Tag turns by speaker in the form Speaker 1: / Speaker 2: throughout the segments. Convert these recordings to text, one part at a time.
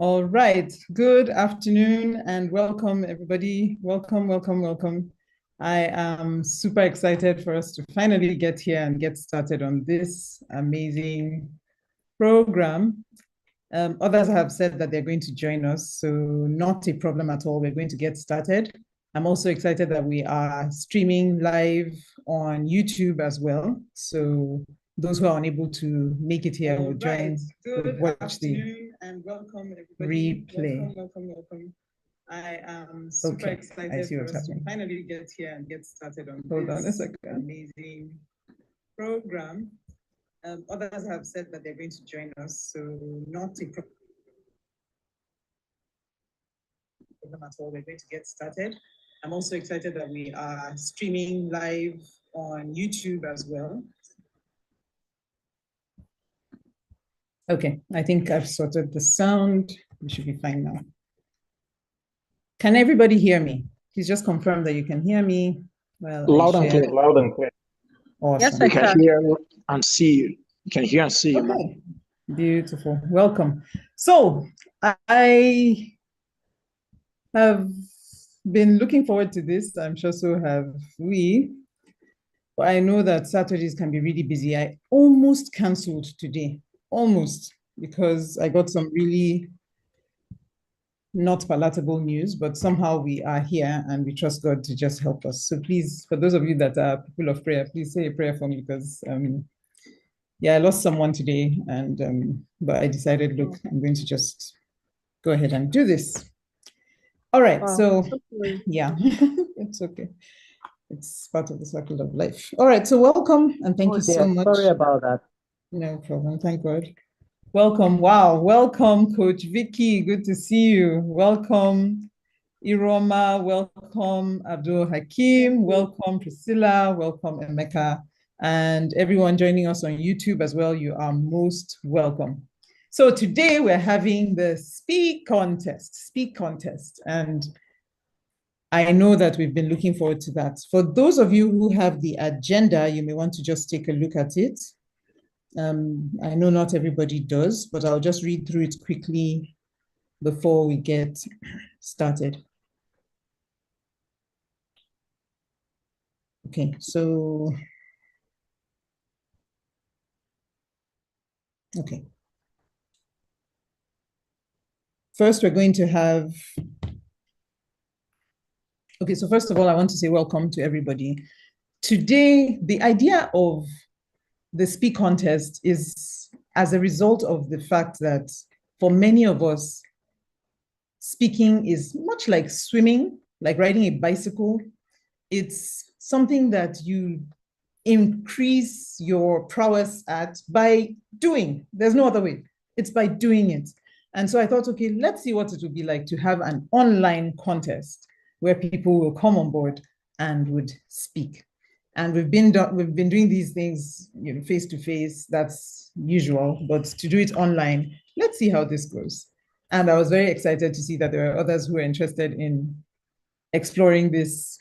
Speaker 1: All right. Good afternoon and welcome, everybody. Welcome, welcome, welcome. I am super excited for us to finally get here and get started on this amazing program. Others have said that they're going to join us, so not a problem at all. We're going to get started. I'm also excited that we are streaming live on YouTube as well. So those who are unable to make it here will join, will watch the and welcome everybody. Replay. Welcome. I am super excited for us to finally get here and get started on this amazing program. Others have said that they're going to join us, so not a problem at all. We're going to get started. I'm also excited that we are streaming live on YouTube as well. Okay, I think I've sorted the sound. We should be fine now. Can everybody hear me? Please just confirm that you can hear me. Well,
Speaker 2: loud and clear, loud and clear.
Speaker 1: Awesome.
Speaker 3: Yes, I
Speaker 2: can hear and see you. You can hear and see you.
Speaker 1: Okay. Beautiful. Welcome. So I have been looking forward to this. I'm sure so have we. But I know that Saturdays can be really busy. I almost canceled today, almost, because I got some really not palatable news, but somehow we are here and we trust God to just help us. So please, for those of you that are people of prayer, please say a prayer for me because yeah, I lost someone today and but I decided, look, I'm going to just go ahead and do this. All right, wow. So yeah, it's okay. It's part of the circle of life. All right, so welcome and thank you so much.
Speaker 3: Sorry about that.
Speaker 1: No problem, thank God. Welcome, wow, welcome Coach Vicky, good to see you. Welcome Iroma, welcome Abdul Hakim, welcome Priscilla, welcome Emeka, and everyone joining us on YouTube as well, you are most welcome. So today we're having the Speak Contest, and I know that we've been looking forward to that. For those of you who have the agenda, you may want to just take a look at it. I know not everybody does, but I'll just read through it quickly before we get started. Okay, so, okay. First, we're going to have, okay, so first of all, I want to say welcome to everybody. Today, the idea of the Speak Contest is as a result of the fact that for many of us, speaking is much like swimming, like riding a bicycle. It's something that you increase your prowess at by doing. There's no other way. It's by doing it. And so I thought, okay, let's see what it would be like to have an online contest where people will come on board and would speak. And we've been doing these things, you know, face to face. That's usual, but to do it online, let's see how this goes. And I was very excited to see that there are others who are interested in exploring this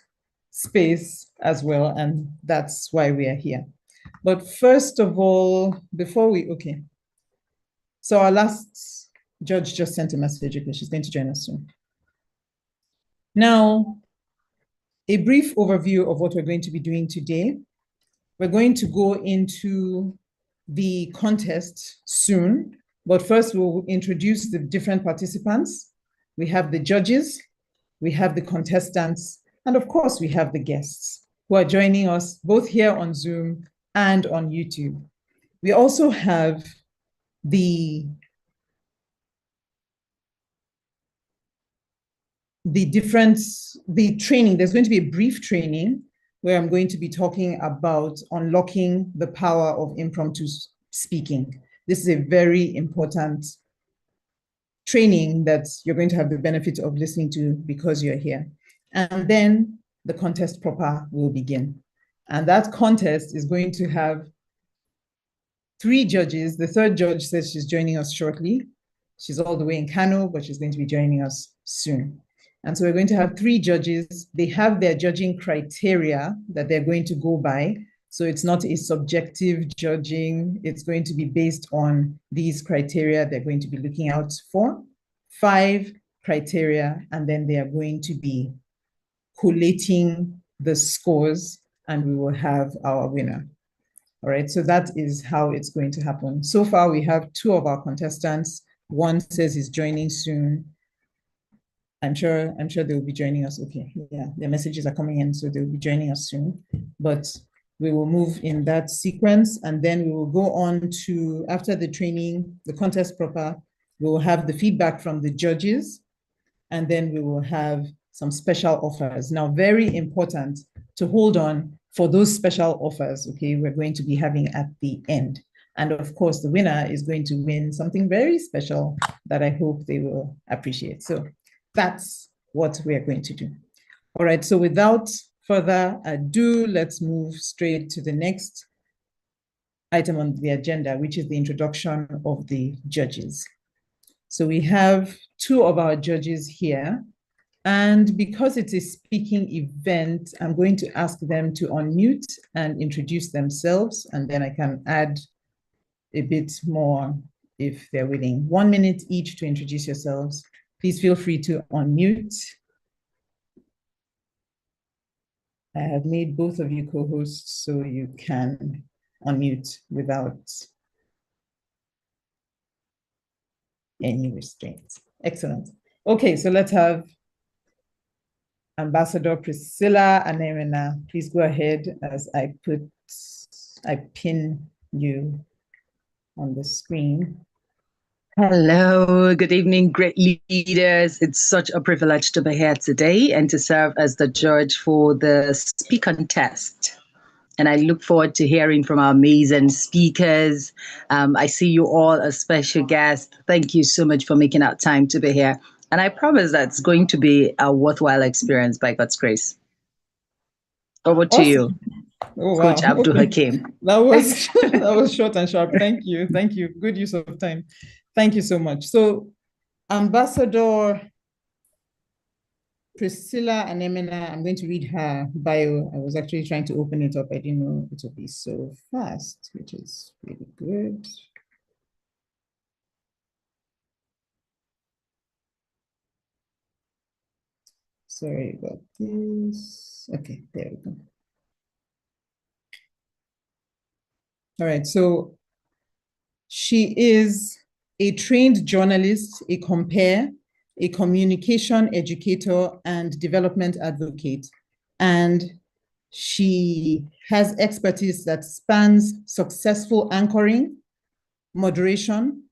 Speaker 1: space as well, and that's why we are here. But first of all, before we, okay. So our last judge just sent a message. Okay, she's going to join us soon. Now, a brief overview of what we're going to be doing today. We're going to go into the contest soon, but first we'll introduce the different participants. We have the judges, we have the contestants, and of course we have the guests who are joining us both here on Zoom and on YouTube. We also have the training. There's going to be a brief training where I'm going to be talking about unlocking the power of impromptu speaking. This is a very important training that you're going to have the benefit of listening to because you're here. And then the contest proper will begin. And that contest is going to have 3 judges. The third judge says she's joining us shortly. She's all the way in Kano, but she's going to be joining us soon. And so we're going to have 3 judges. They have their judging criteria that they're going to go by. So it's not a subjective judging. It's going to be based on these criteria they're going to be looking out for. 5 criteria, and then they are going to be collating the scores, and we will have our winner. All right, so that is how it's going to happen. So far, we have 2 of our contestants. One says he's joining soon. I'm sure they'll be joining us. Okay, yeah, their messages are coming in, so they'll be joining us soon. But we will move in that sequence, and then we will go on to, after the training, the contest proper, we will have the feedback from the judges, and then we will have some special offers. Now, very important to hold on for those special offers, okay, we're going to be having at the end. And of course, the winner is going to win something very special that I hope they will appreciate. So that's what we are going to do. All right, so without further ado, let's move straight to the next item on the agenda, which is the introduction of the judges. So we have 2 of our judges here. And because it's a speaking event, I'm going to ask them to unmute and introduce themselves, and then I can add a bit more if they're willing. 1 minute each to introduce yourselves. Please feel free to unmute. I have made both of you co-hosts so you can unmute without any restraints. Excellent. Okay, so let's have Ambassador Priscilla Anemena. Please go ahead as I pin you on the screen.
Speaker 3: Hello, good evening, great leaders. It's such a privilege to be here today and to serve as the judge for the Speakontest. And I look forward to hearing from our amazing speakers. I see you all as special guests. Thank you so much for making out time to be here. And I promise that it's going to be a worthwhile experience by God's grace. Over to you, Coach Abdul Hakim.
Speaker 1: That was short and sharp. Thank you. Good use of time. Thank you so much. So, Ambassador Priscilla Anemena, I'm going to read her bio. I was actually trying to open it up. I didn't know it would be so fast, which is really good. Sorry about this. Okay, there we go. All right, so she is a trained journalist, a compere, a communication educator, and development advocate. And she has expertise that spans successful anchoring, moderation,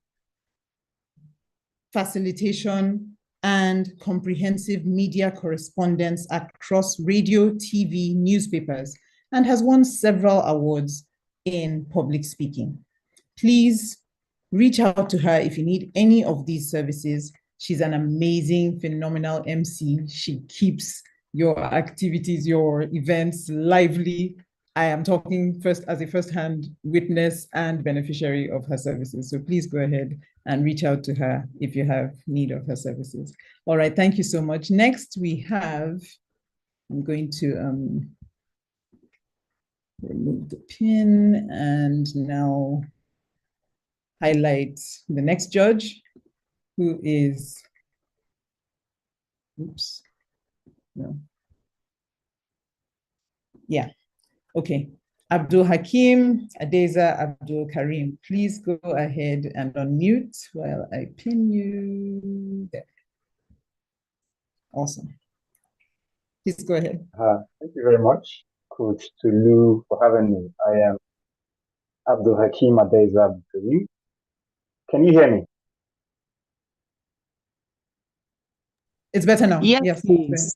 Speaker 1: facilitation, and comprehensive media correspondence across radio, TV, newspapers, and has won several awards in public speaking. Please reach out to her if you need any of these services. She's an amazing, phenomenal MC. She keeps your activities, your events lively. I am talking first as a first-hand witness and beneficiary of her services. So please go ahead and reach out to her if you have need of her services. All right, thank you so much. Next, we have, I'm going to remove the pin and now highlight the next judge, who is, oops, no. Yeah, okay. Abdul Hakim Adeza Abdul Karim, please go ahead and unmute while I pin you there. Awesome. Please go ahead.
Speaker 4: Thank you very much, Coach Tulu, for having me. I am Abdul Hakim Adeza Abdul Karim. Can you hear me?
Speaker 1: It's better now.
Speaker 3: Yes, please.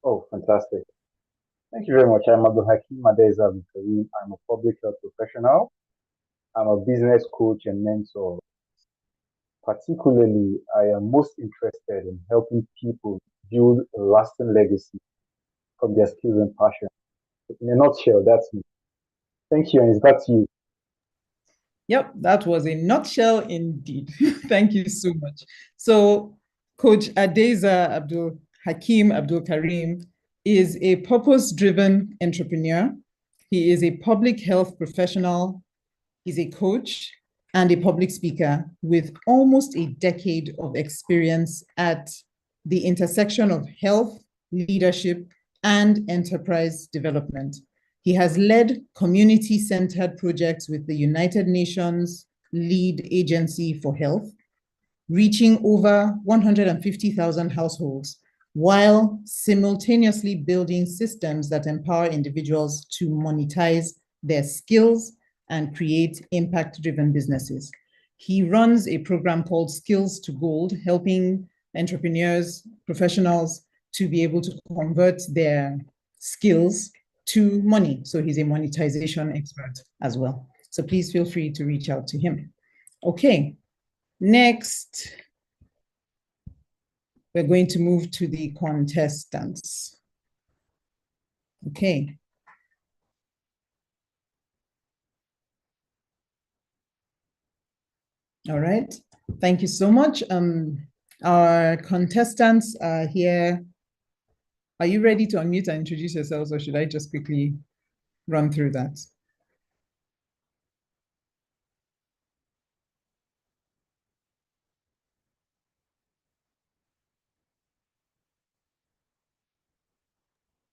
Speaker 4: Oh, fantastic. Thank you very much. I'm Abdul Hakim Adeza Abdul Karim. I'm a public health professional. I'm a business coach and mentor. Particularly, I am most interested in helping people build a lasting legacy from their skills and passion. In a nutshell, that's me. Thank you, and it's back to you.
Speaker 1: Yep, that was a nutshell indeed. Thank you so much. So, Coach Adeza Abdul Hakim Abdul Karim is a purpose-driven entrepreneur. He is a public health professional. He's a coach. and a public speaker with almost a decade of experience at the intersection of health, leadership, and enterprise development. He has led community-centered projects with the United Nations Lead Agency for Health, reaching over 150,000 households, while simultaneously building systems that empower individuals to monetize their skills and create impact-driven businesses. He runs a program called Skills to Gold, helping entrepreneurs, professionals to be able to convert their skills to money. So he's a monetization expert as well. So please feel free to reach out to him. Okay, next, we're going to move to the contestants. Okay. All right, thank you so much. Our contestants are here. Are you ready to unmute and introduce yourselves, or should I just quickly run through that?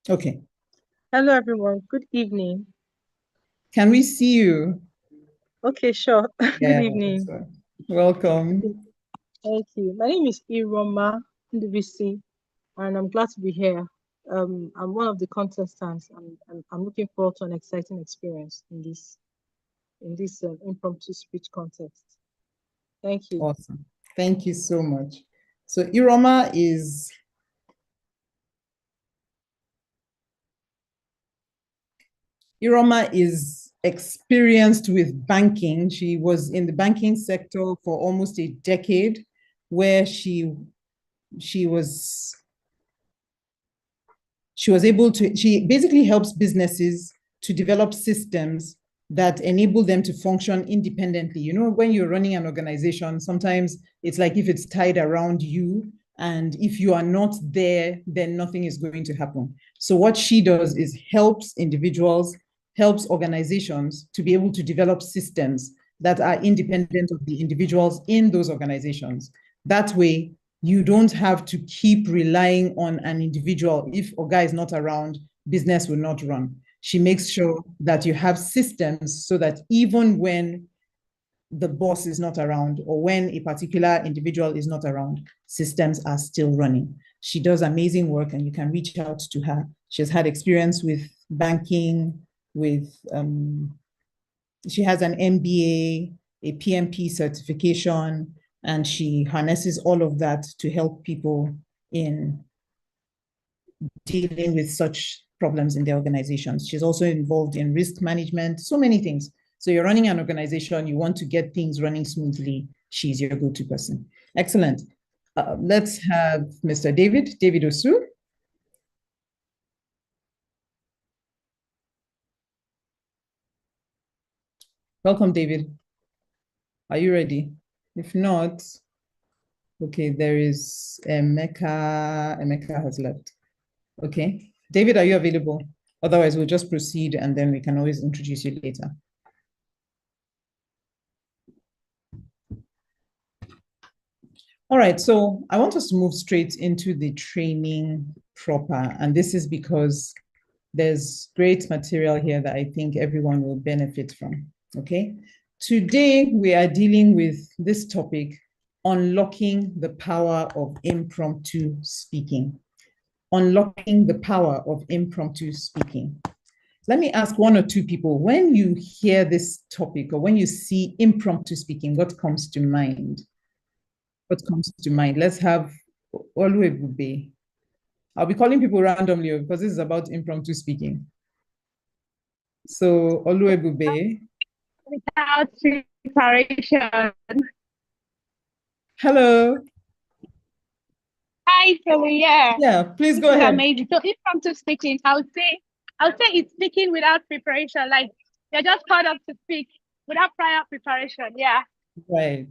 Speaker 1: Okay.
Speaker 5: Hello, everyone. Good evening.
Speaker 1: Can we see you?
Speaker 5: Okay, sure.
Speaker 1: Yeah,
Speaker 5: Good evening.
Speaker 1: welcome.
Speaker 5: Thank you. My name is Iroma Ndubisi, and I'm glad to be here. I'm one of the contestants, and I'm looking forward to an exciting experience in this impromptu speech contest. Thank you.
Speaker 1: Awesome. Thank you so much. So Iroma is experienced with banking. She was in the banking sector for almost a decade, where she basically helps businesses to develop systems that enable them to function independently. You know, when you're running an organization, sometimes it's like if it's tied around you, and if you are not there, then nothing is going to happen. So what she does is helps individuals, helps organizations to be able to develop systems that are independent of the individuals in those organizations. That way, you don't have to keep relying on an individual. If Oga is not around, business will not run. She makes sure that you have systems so that even when the boss is not around, or when a particular individual is not around, systems are still running. She does amazing work, and you can reach out to her. She has had experience with banking, she has an MBA, a PMP certification, and she harnesses all of that to help people in dealing with such problems in their organizations. She's also involved in risk management, so many things. So you're running an organization, you want to get things running smoothly, she's your go-to person. Excellent. Let's have Mr. David Osu. Welcome, David. Are you ready? If not, okay, there is Emeka. Emeka has left. Okay. David, are you available? Otherwise, we'll just proceed, and then we can always introduce you later. All right, so I want us to move straight into the training proper, and this is because there's great material here that I think everyone will benefit from, okay? Today, we are dealing with this topic, unlocking the power of impromptu speaking. Unlocking the power of impromptu speaking. Let me ask one or two people, when you hear this topic or when you see impromptu speaking, what comes to mind? What comes to mind? Let's have Oluebube. I'll be calling people randomly because this is about impromptu speaking. So Oluebube.
Speaker 6: Without preparation.
Speaker 1: Hello.
Speaker 6: Hi, Philly. Yeah.
Speaker 1: Yeah, please go ahead.
Speaker 6: Amazing. So impromptu speaking, I would say it's speaking without preparation. Like you're just called up to speak without prior preparation. Yeah.
Speaker 1: Right.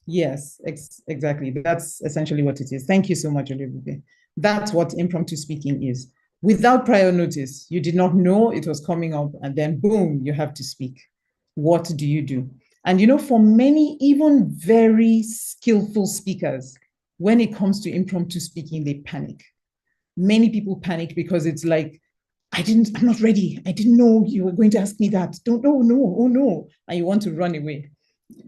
Speaker 1: Yes, exactly. That's essentially what it is. Thank you so much, Oluebube. That's what impromptu speaking is. Without prior notice, you did not know it was coming up, and then boom, you have to speak. what do you do? And you know, for many, even very skillful speakers, when it comes to impromptu speaking, they panic. Many people panic because it's like, I'm not ready. I didn't know you were going to ask me that. Don't, oh no, oh no. And you want to run away.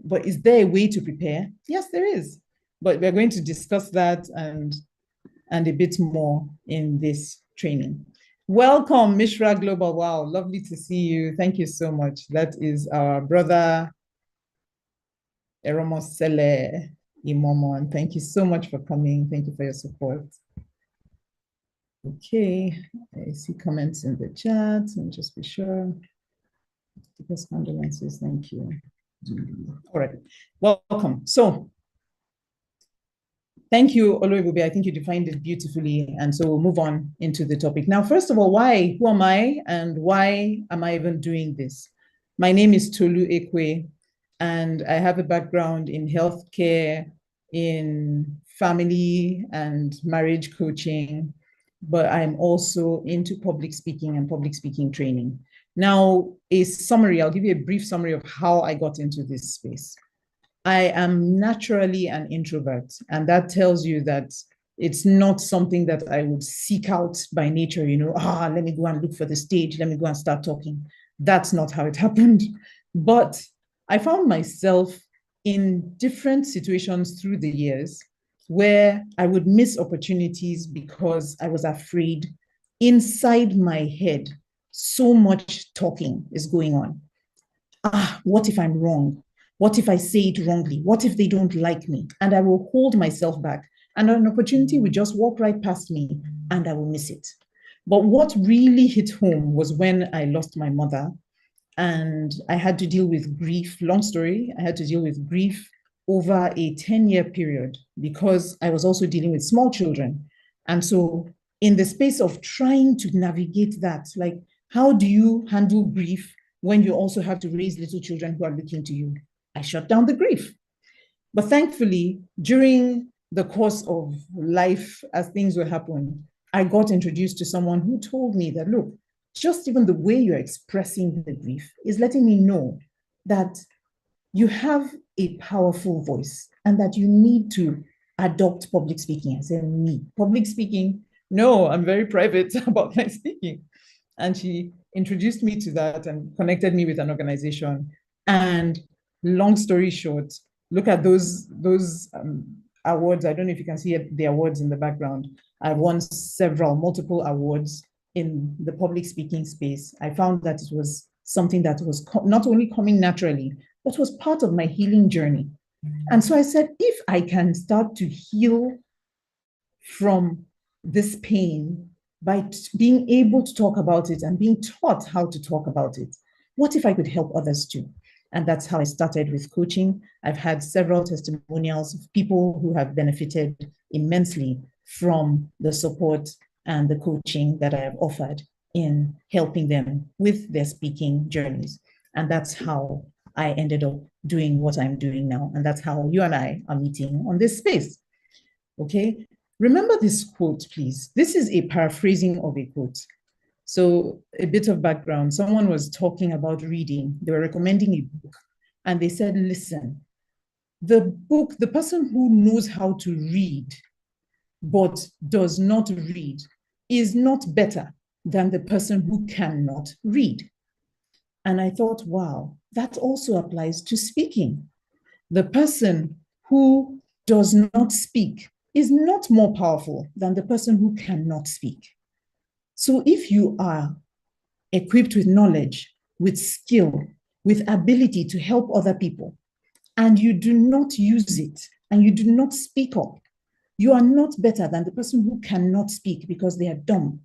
Speaker 1: But is there a way to prepare? Yes, there is. But we're going to discuss that and a bit more in this training. Welcome, Mishra Global. Wow, lovely to see you. Thank you so much. That is our brother, Eromosele Imomo. And thank you so much for coming. Thank you for your support. Okay, I see comments in the chat. Let me just be sure. Deepest condolences, thank you. All right, welcome. So, thank you, Oluwebube. I think you defined it beautifully. And so we'll move on into the topic. Now, first of all, why? Who am I? And why am I even doing this? My name is Tolu Ekwe, and I have a background in healthcare, in family and marriage coaching, but I'm also into public speaking and public speaking training. Now, I'll give you a brief summary of how I got into this space. I am naturally an introvert, and that tells you that it's not something that I would seek out by nature, you know, let me go and look for the stage, let me go and start talking. That's not how it happened. But I found myself in different situations through the years where I would miss opportunities because I was afraid. Inside my head, so much talking is going on. What if I'm wrong? What if I say it wrongly? What if they don't like me? And I will hold myself back. And an opportunity will just walk right past me and I will miss it. But what really hit home was when I lost my mother and I had to deal with grief. Long story, I had to deal with grief over a 10-year period because I was also dealing with small children. And so in the space of trying to navigate that, like, how do you handle grief when you also have to raise little children who are looking to you? I shut down the grief. But thankfully, during the course of life, as things were happening, I got introduced to someone who told me that, look, just even the way you're expressing the grief is letting me know that you have a powerful voice and that you need to adopt public speaking. I said, me, public speaking? No, I'm very private about my speaking. And she introduced me to that and connected me with an organization. And long story short, look at those awards. I don't know if you can see the awards in the background. I've won multiple awards in the public speaking space. I found that it was something that was not only coming naturally, but was part of my healing journey. And so I said, if I can start to heal from this pain by being able to talk about it and being taught how to talk about it, what if I could help others too? And that's how I started with coaching. I've had several testimonials of people who have benefited immensely from the support and the coaching that I have offered in helping them with their speaking journeys. And that's how I ended up doing what I'm doing now. And that's how you and I are meeting on this space. Okay? Remember this quote, please. This is a paraphrasing of a quote. So a bit of background, someone was talking about reading. They were recommending a book. And they said, listen, the person who knows how to read but does not read is not better than the person who cannot read. And I thought, wow, that also applies to speaking. The person who does not speak is not more powerful than the person who cannot speak. So if you are equipped with knowledge, with skill, with ability to help other people, and you do not use it, and you do not speak up, you are not better than the person who cannot speak because they are dumb,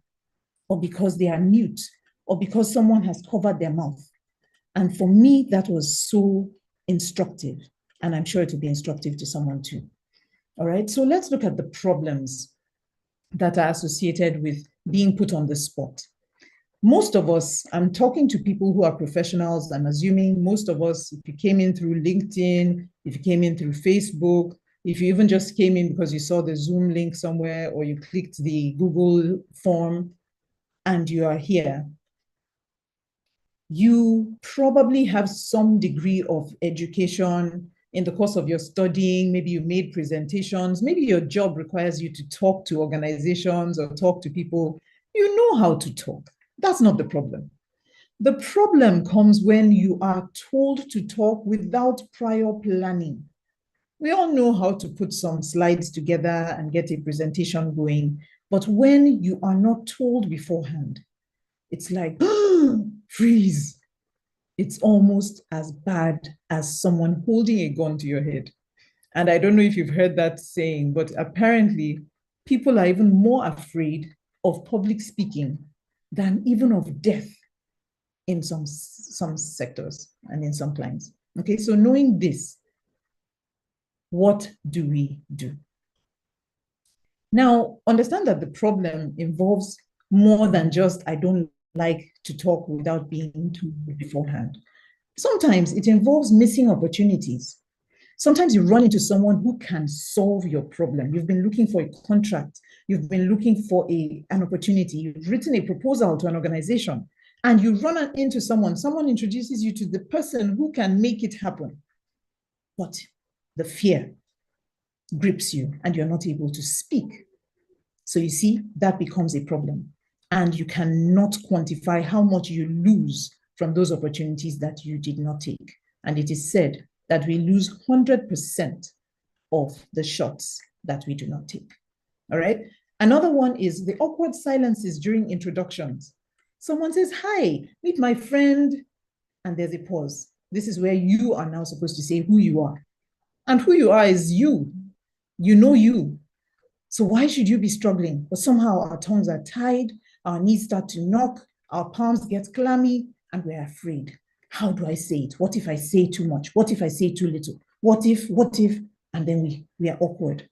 Speaker 1: or because they are mute, or because someone has covered their mouth. And for me, that was so instructive. And I'm sure it will be instructive to someone too. All right, so let's look at the problems that are associated with being put on the spot. Most of us, I'm talking to people who are professionals, I'm assuming most of us, if you came in through LinkedIn, if you came in through Facebook, if you even just came in because you saw the Zoom link somewhere or you clicked the Google form and you are here, You probably have some degree of education in the course of your studying. Maybe you made presentations. Maybe your job requires you to talk to organizations or talk to people. You know how to talk. That's not the problem. The problem comes when you are told to talk without prior planning. We all know how to put some slides together and get a presentation going. But when you are not told beforehand, it's like, freeze. It's almost as bad as someone holding a gun to your head. And I don't know if you've heard that saying, but apparently people are even more afraid of public speaking than even of death in some sectors and in some clients. Okay, so knowing this, what do we do? Now, understand that the problem involves more than just, I don't like to talk without being told beforehand. Sometimes it involves missing opportunities. Sometimes you run into someone who can solve your problem. You've been looking for a contract. You've been looking for an opportunity. You've written a proposal to an organization, and you run into someone introduces you to the person who can make it happen. But the fear grips you and you're not able to speak. So you see, that becomes a problem. And you cannot quantify how much you lose from those opportunities that you did not take. And it is said that we lose 100% of the shots that we do not take. All right. Another one is the awkward silences during introductions. Someone says, hi, meet my friend, and there's a pause. This is where you are now supposed to say who you are. And who you are is you. You know you. So why should you be struggling? But somehow our tongues are tied, our knees start to knock, our palms get clammy, and we're afraid. How do I say it? What if I say too much? What if I say too little? What if? And then we are awkward.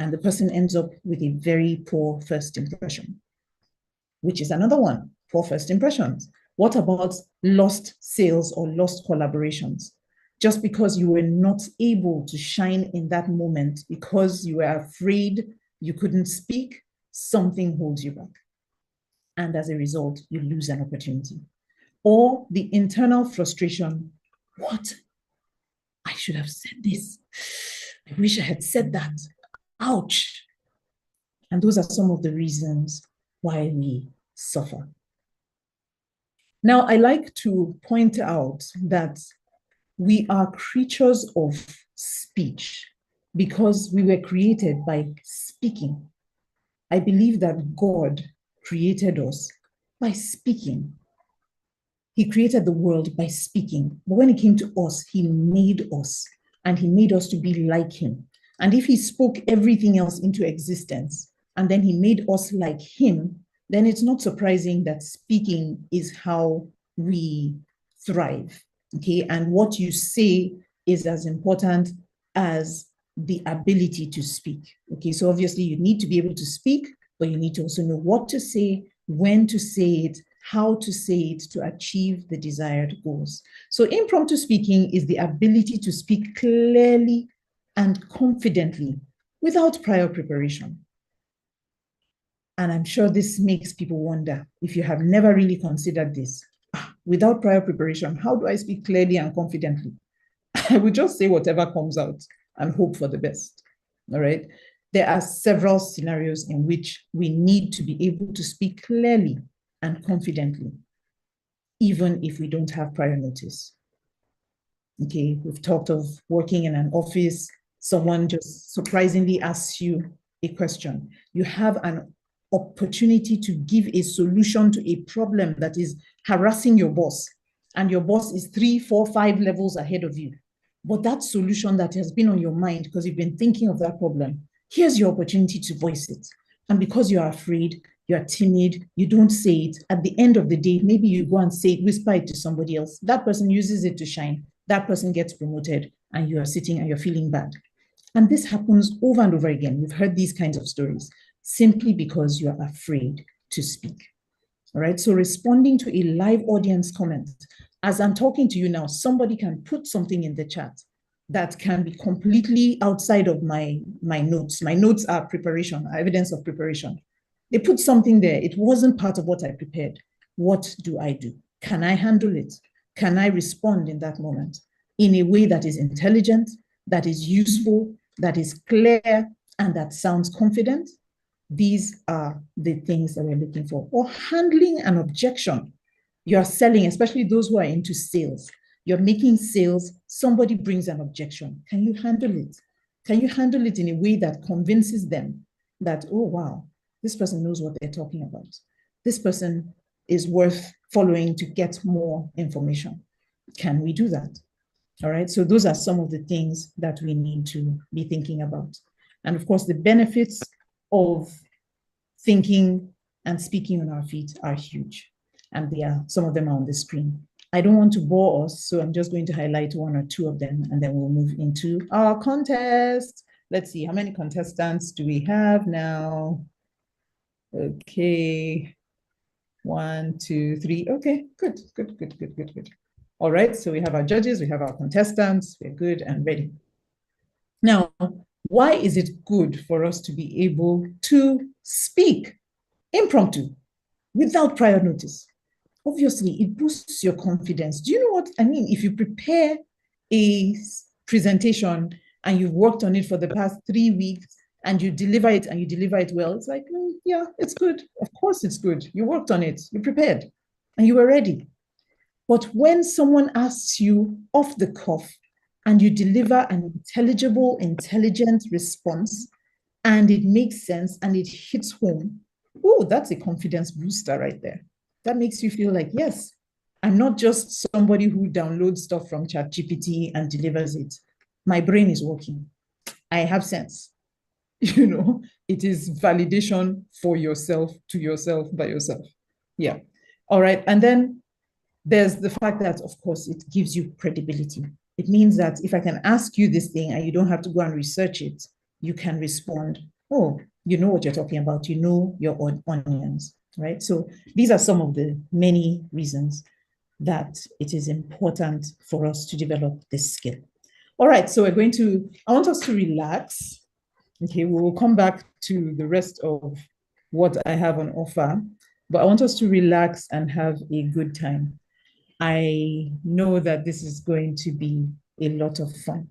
Speaker 1: And the person ends up with a very poor first impression, which is another one, poor first impressions. What about lost sales or lost collaborations? Just because you were not able to shine in that moment because you were afraid you couldn't speak, something holds you back. And as a result, you lose an opportunity. Or the internal frustration, what? I should have said this. I wish I had said that. Ouch. And those are some of the reasons why we suffer. Now, I like to point out that we are creatures of speech because we were created by speaking. I believe that God created us by speaking. He created the world by speaking. But when it came to us, he made us, and he made us to be like him. And if he spoke everything else into existence, and then he made us like him, then it's not surprising that speaking is how we thrive. Okay, and what you say is as important as the ability to speak. Okay, so obviously you need to be able to speak, but you need to also know what to say, when to say it, how to say it to achieve the desired goals. So impromptu speaking is the ability to speak clearly and confidently without prior preparation. And I'm sure this makes people wonder if you have never really considered this. Without prior preparation, how do I speak clearly and confidently? I would just say whatever comes out and hope for the best. All right. There are several scenarios in which we need to be able to speak clearly and confidently, even if we don't have prior notice. Okay, we've talked of working in an office, someone just surprisingly asks you a question. You have an opportunity to give a solution to a problem that is harassing your boss, and your boss is 3, 4, 5 levels ahead of you. But that solution that has been on your mind because you've been thinking of that problem, here's your opportunity to voice it. And because you are afraid, you are timid, you don't say it, at the end of the day, maybe you go and say it, whisper it to somebody else. That person uses it to shine. That person gets promoted, and you are sitting and you're feeling bad. And this happens over and over again. We've heard these kinds of stories simply because you are afraid to speak. All right, so responding to a live audience comment, as I'm talking to you now, somebody can put something in the chat that can be completely outside of my notes. My notes are preparation, evidence of preparation. They put something there. It wasn't part of what I prepared. What do I do? Can I handle it? Can I respond in that moment in a way that is intelligent, that is useful, that is clear, and that sounds confident? These are the things that we're looking for. Or handling an objection. You're selling, especially those who are into sales. You're making sales, somebody brings an objection. Can you handle it? Can you handle it in a way that convinces them that, oh, wow, this person knows what they're talking about. This person is worth following to get more information. Can we do that? All right, so those are some of the things that we need to be thinking about. And of course, the benefits of thinking and speaking on our feet are huge. And some of them are on the screen. I don't want to bore us, so I'm just going to highlight one or two of them, and then we'll move into our contest. Let's see, how many contestants do we have now? Okay, 1, 2, 3. Okay, good. All right, so we have our judges, we have our contestants, we're good and ready. Now, why is it good for us to be able to speak impromptu without prior notice? Obviously, it boosts your confidence. Do you know what I mean? If you prepare a presentation and you've worked on it for the past 3 weeks and you deliver it well, it's like, yeah, it's good. Of course it's good. You worked on it, you prepared, and you were ready. But when someone asks you off the cuff and you deliver an intelligible, intelligent response, and it makes sense and it hits home, oh, that's a confidence booster right there. That makes you feel like, yes, I'm not just somebody who downloads stuff from ChatGPT and delivers it. My brain is working. I have sense. You know, it is validation for yourself, to yourself, by yourself. Yeah. All right. And then there's the fact that, of course, it gives you credibility. It means that if I can ask you this thing and you don't have to go and research it, you can respond, oh, you know what you're talking about. You know your onions, right? So these are some of the many reasons that it is important for us to develop this skill. All right, so I want us to relax. Okay, we will come back to the rest of what I have on offer, but I want us to relax and have a good time. I know that this is going to be a lot of fun.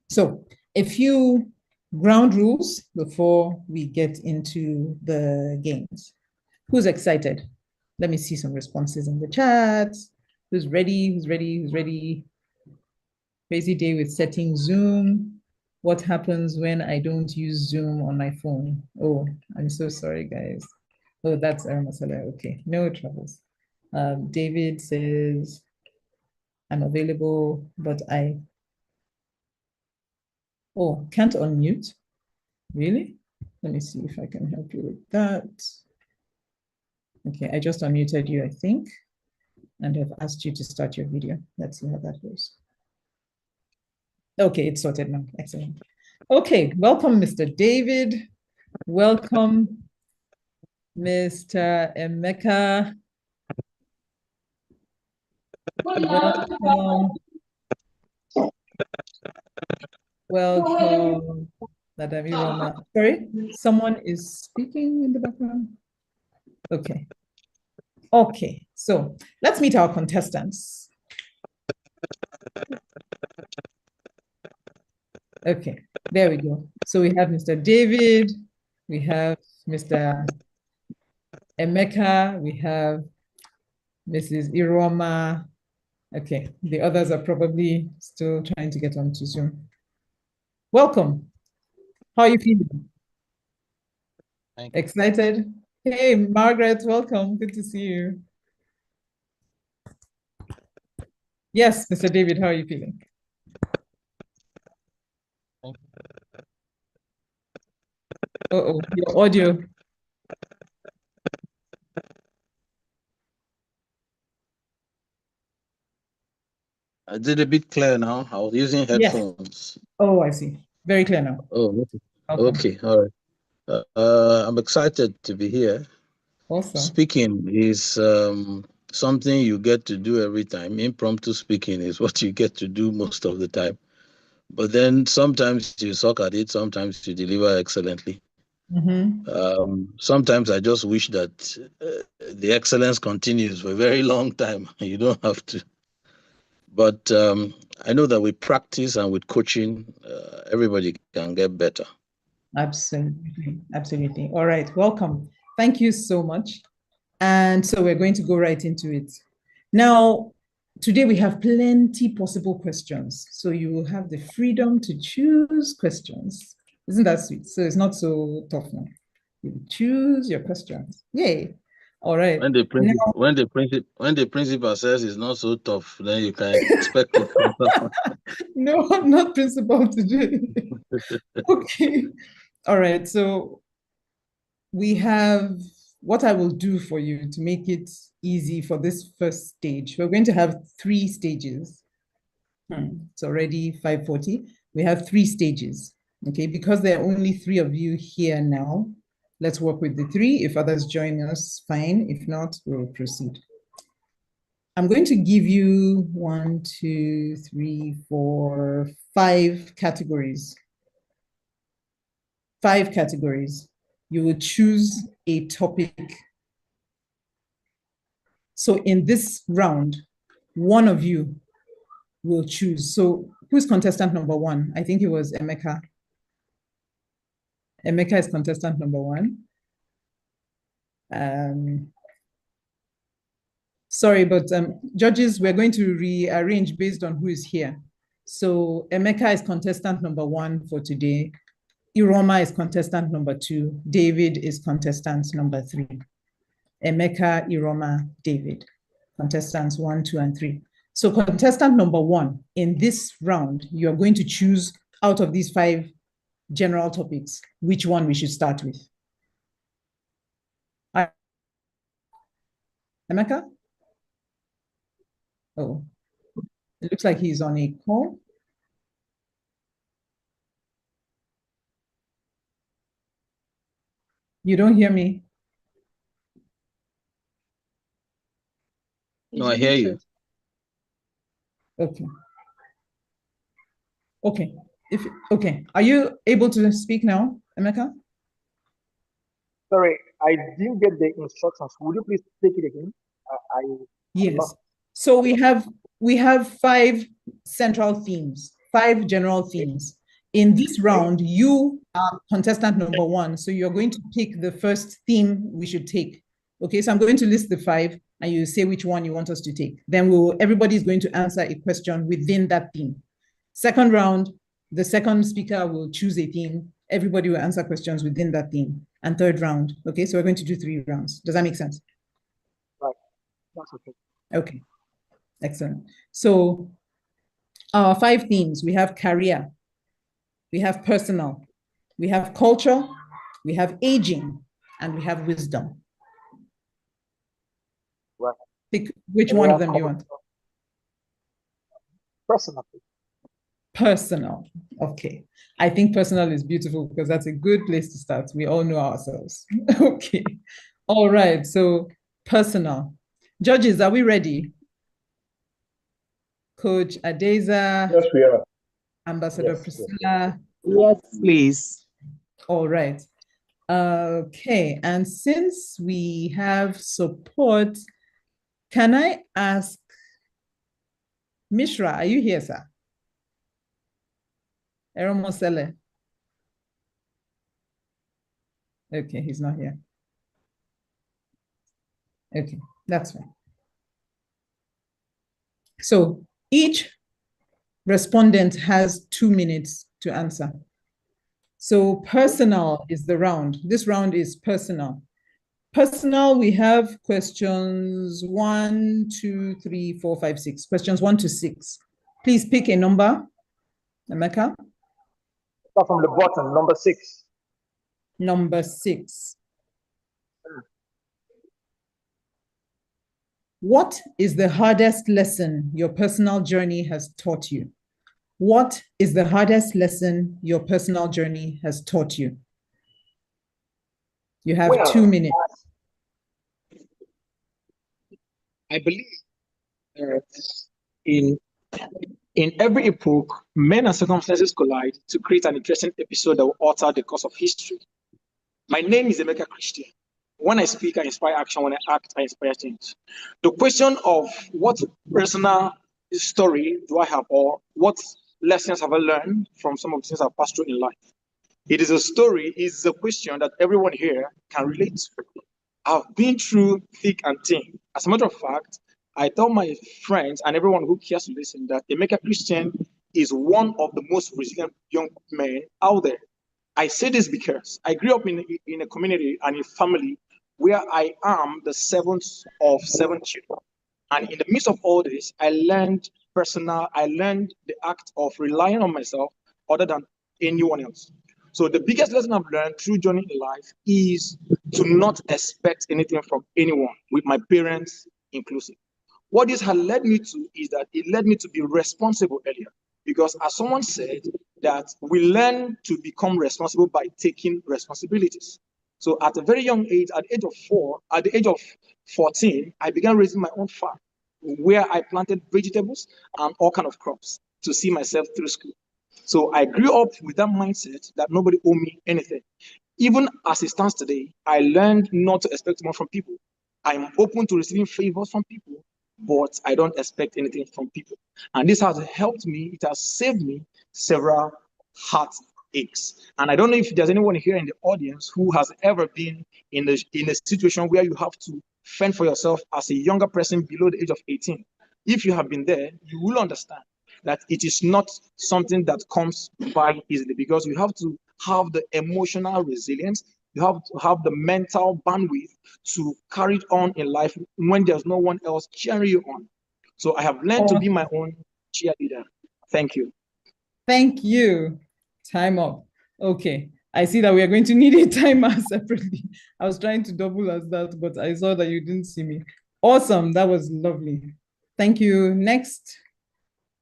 Speaker 1: So a few ground rules before we get into the games. Who's excited? Let me see some responses in the chat. Who's ready? Crazy day with setting Zoom. What happens when I don't use Zoom on my phone? Oh, I'm so sorry, guys. Oh, that's Aramasala. Okay, no troubles. David says, I'm available, but can't unmute. Really? Let me see if I can help you with that. Okay, I just unmuted you, I think, and have asked you to start your video. Let's see how that goes. Okay, it's sorted now. Excellent. Okay, welcome, Mr. David. Welcome, Mr. Emeka. Welcome, Madam Iroma. Sorry, someone is speaking in the background. Okay. Okay, so let's meet our contestants. Okay, there we go. So we have Mr. David, we have Mr. Emeka, we have Mrs. Iroma. Okay, the others are probably still trying to get onto Zoom. Welcome. How are you feeling? Excited? Hey, Margaret, welcome. Good to see you. Yes, Mr. David, how are you feeling? Uh-oh, your audio.
Speaker 7: I did a bit clear now. I was using headphones.
Speaker 1: Yes. Oh, I see. Very clear now.
Speaker 7: Oh, okay. All right. I'm excited to be here.
Speaker 1: Awesome.
Speaker 7: Speaking is something you get to do every time. Impromptu speaking is what you get to do most of the time. But then sometimes you suck at it, sometimes you deliver excellently. Sometimes I just wish that the excellence continues for a very long time. You don't have to. But I know that with practice and with coaching, everybody can get better.
Speaker 1: Absolutely. Absolutely. All right. Welcome. Thank you so much. And so we're going to go right into it. Now, today we have plenty possible questions. So you will have the freedom to choose questions. Isn't that sweet? So it's not so tough now. You choose your questions. Yay. All right.
Speaker 7: When the principal says it's not so tough, then you can expect it.
Speaker 1: No, I'm not principal today. Okay. All right. So we have what I will do for you to make it easy for this first stage. We're going to have 3 stages. It's already 5:40. We have 3 stages. Okay, because there are only 3 of you here now, let's work with the 3. If others join us, fine. If not, we'll proceed. I'm going to give you 1, 2, 3, 4, 5 categories. 5 categories. You will choose a topic. So in this round, one of you will choose. So who's contestant number 1? I think it was Emeka. Emeka is contestant number 1. Sorry, but judges, we're going to rearrange based on who is here. So Emeka is contestant number 1 for today. Iroma is contestant number 2. David is contestant number 3. Emeka, Iroma, David, contestants 1, 2, and 3. So contestant number 1, in this round, you're going to choose out of these 5 general topics, which one we should start with. Emeka? Oh, it looks like he's on a call. You don't hear me?
Speaker 7: No, I hear you.
Speaker 1: Okay. Okay. Okay. Are you able to speak now, Emeka?
Speaker 2: Sorry, I didn't get the instructions. Would you please take it again?
Speaker 1: Yes. So we have 5 central themes, 5 general themes. In this round, you are contestant number 1, so you're going to pick the first theme we should take. Okay, so I'm going to list the 5, and you say which one you want us to take. Then everybody is going to answer a question within that theme. Second round, the second speaker will choose a theme. Everybody will answer questions within that theme. And third round, okay, so we're going to do 3 rounds. Does that make sense?
Speaker 2: Right, that's okay.
Speaker 1: Okay, excellent. So our 5 themes, we have career, we have personal, we have culture, we have aging, and we have wisdom.
Speaker 2: Right.
Speaker 1: Pick which one of them do you want?
Speaker 2: Personal.
Speaker 1: Personal. Okay. I think personal is beautiful because that's a good place to start. We all know ourselves. Okay. All right. So personal. Judges, are we ready? Coach Adeza.
Speaker 4: Yes, we are.
Speaker 1: Ambassador
Speaker 4: Yes,
Speaker 1: Priscilla.
Speaker 3: Yes, please.
Speaker 1: All right. Okay. And since we have support, can I ask Mishra, are you here, sir? Eromosele. Okay, he's not here. Okay, that's fine. So each respondent has 2 minutes to answer. So personal is the round. This round is personal. Personal, we have questions 1, 2, 3, 4, 5, 6. Questions 1 to 6. Please pick a number. Emeka?
Speaker 2: Start from the bottom, number 6.
Speaker 1: Number 6. What is the hardest lesson your personal journey has taught you? What is the hardest lesson your personal journey has taught you? You have 2 minutes.
Speaker 2: I believe in every epoch, men and circumstances collide to create an interesting episode that will alter the course of history. My name is Emeka Christian. When I speak, I inspire action. When I act, I inspire change. The question of what personal story do I have, or what lessons have I learned from some of the things I've passed through in life? It is a story, it's a question that everyone here can relate to. I've been through thick and thin. As a matter of fact, I tell my friends and everyone who cares to listen that Emeka Christian is one of the most resilient young men out there. I say this because I grew up in a community and a family where I am the seventh of seven children. And in the midst of all this, I learned the act of relying on myself other than anyone else. So the biggest lesson I've learned through journey in life is to not expect anything from anyone, with my parents inclusive. What this had led me to is that it led me to be responsible earlier. Because as someone said, that we learn to become responsible by taking responsibilities. So at a very young age, at the age of 14, I began raising my own farm where I planted vegetables and all kind of crops to see myself through school. So I grew up with that mindset that nobody owed me anything. Even as it stands today, I learned not to expect more from people. I'm open to receiving favors from people, but I don't expect anything from people. And this has helped me, it has saved me several heartaches. And I don't know if there's anyone here in the audience who has ever been in a situation where you have to fend for yourself as a younger person below the age of 18. If you have been there, you will understand that it is not something that comes by easily, because you have to have the emotional resilience, you have to have the mental bandwidth to carry it on in life when there's no one else cheering you on. So I have learned to be my own cheerleader. Thank you.
Speaker 1: Thank you. Time up. Okay. I see that we are going to need a timer separately. I was trying to double as that, but I saw that you didn't see me. Awesome. That was lovely. Thank you. Next,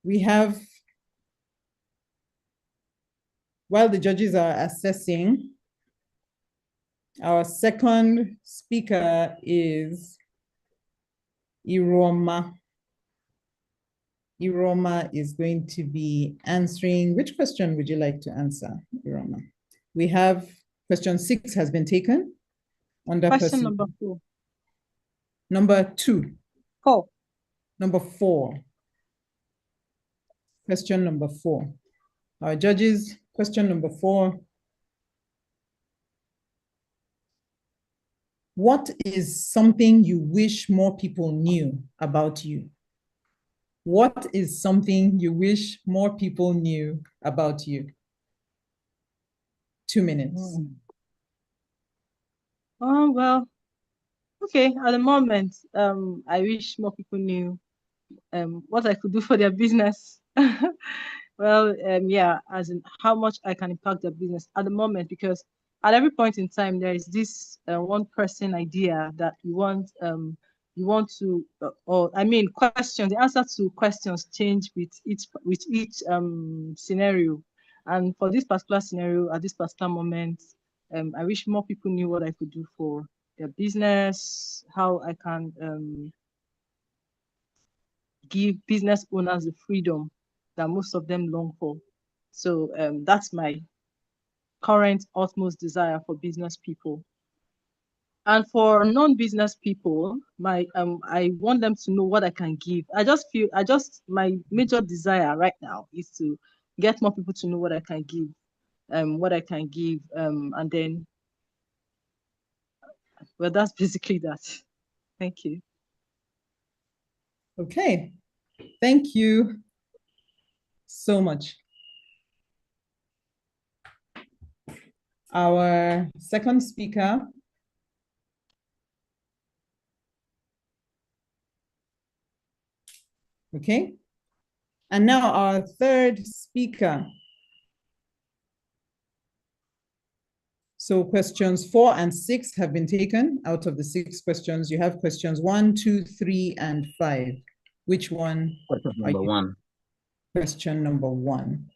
Speaker 1: we have, while the judges are assessing, our second speaker is Iroma. Iroma is going to be answering. Which question would you like to answer, Iroma? We have question 6 has been taken. Under
Speaker 5: Question number 4.
Speaker 1: Number 2.
Speaker 5: 4.
Speaker 1: Number 4. Question number 4. Our judges, question number 4. What is something you wish more people knew about you? What is something you wish more people knew about you? 2 minutes.
Speaker 5: Oh, well, okay. At the moment, I wish more people knew what I could do for their business. Well, yeah, as in how much I can impact their business at the moment, because at every point in time, there is this one person idea that you want to, or I mean, questions. The answer to questions change with each scenario, and for this particular scenario at this particular moment, I wish more people knew what I could do for their business, how I can give business owners the freedom that most of them long for. So that's my current utmost desire for business people. And for non-business people, I want them to know what I can give. My major desire right now is to get more people to know what I can give, and then, well, that's basically that. Thank you.
Speaker 1: Okay, thank you so much. Our second speaker okay, and now our third speaker. So questions 4 and 6 have been taken. Out of the 6 questions, you have questions 1, 2, 3, and 5. Which one?
Speaker 8: Question number 1.
Speaker 1: Question number 1.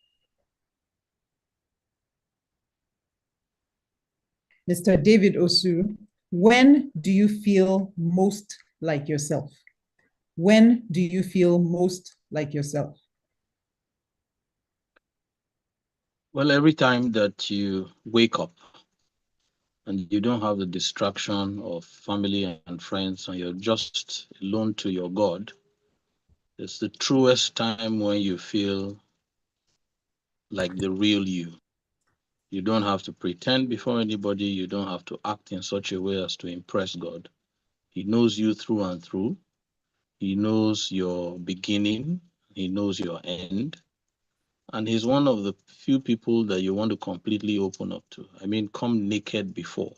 Speaker 1: Mr. David Osu, when do you feel most like yourself? When do you feel most like yourself?
Speaker 7: Well, every time that you wake up and you don't have the distraction of family and friends, and you're just alone to your God, it's the truest time when you feel like the real you. You don't have to pretend before anybody. You don't have to act in such a way as to impress God. He knows you through and through. He knows your beginning. He knows your end. And he's one of the few people that you want to completely open up to. I mean, come naked before.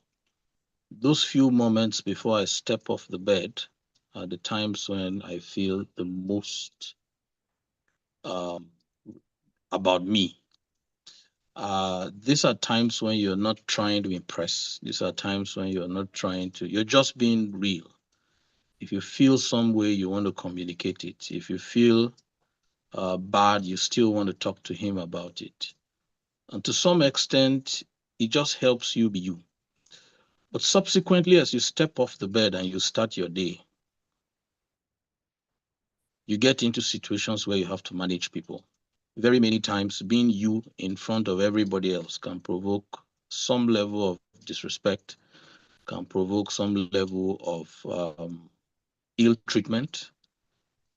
Speaker 7: Those few moments before I step off the bed are the times when I feel the most um, about me. These are times when you're not trying to impress. These are times when you're not trying to, you're just being real. If you feel some way, you want to communicate it. If you feel bad, you still want to talk to him about it. And to some extent, it just helps you be you. But subsequently, as you step off the bed and you start your day, you get into situations where you have to manage people. Very many times, being you in front of everybody else can provoke some level of disrespect, can provoke some level of ill treatment,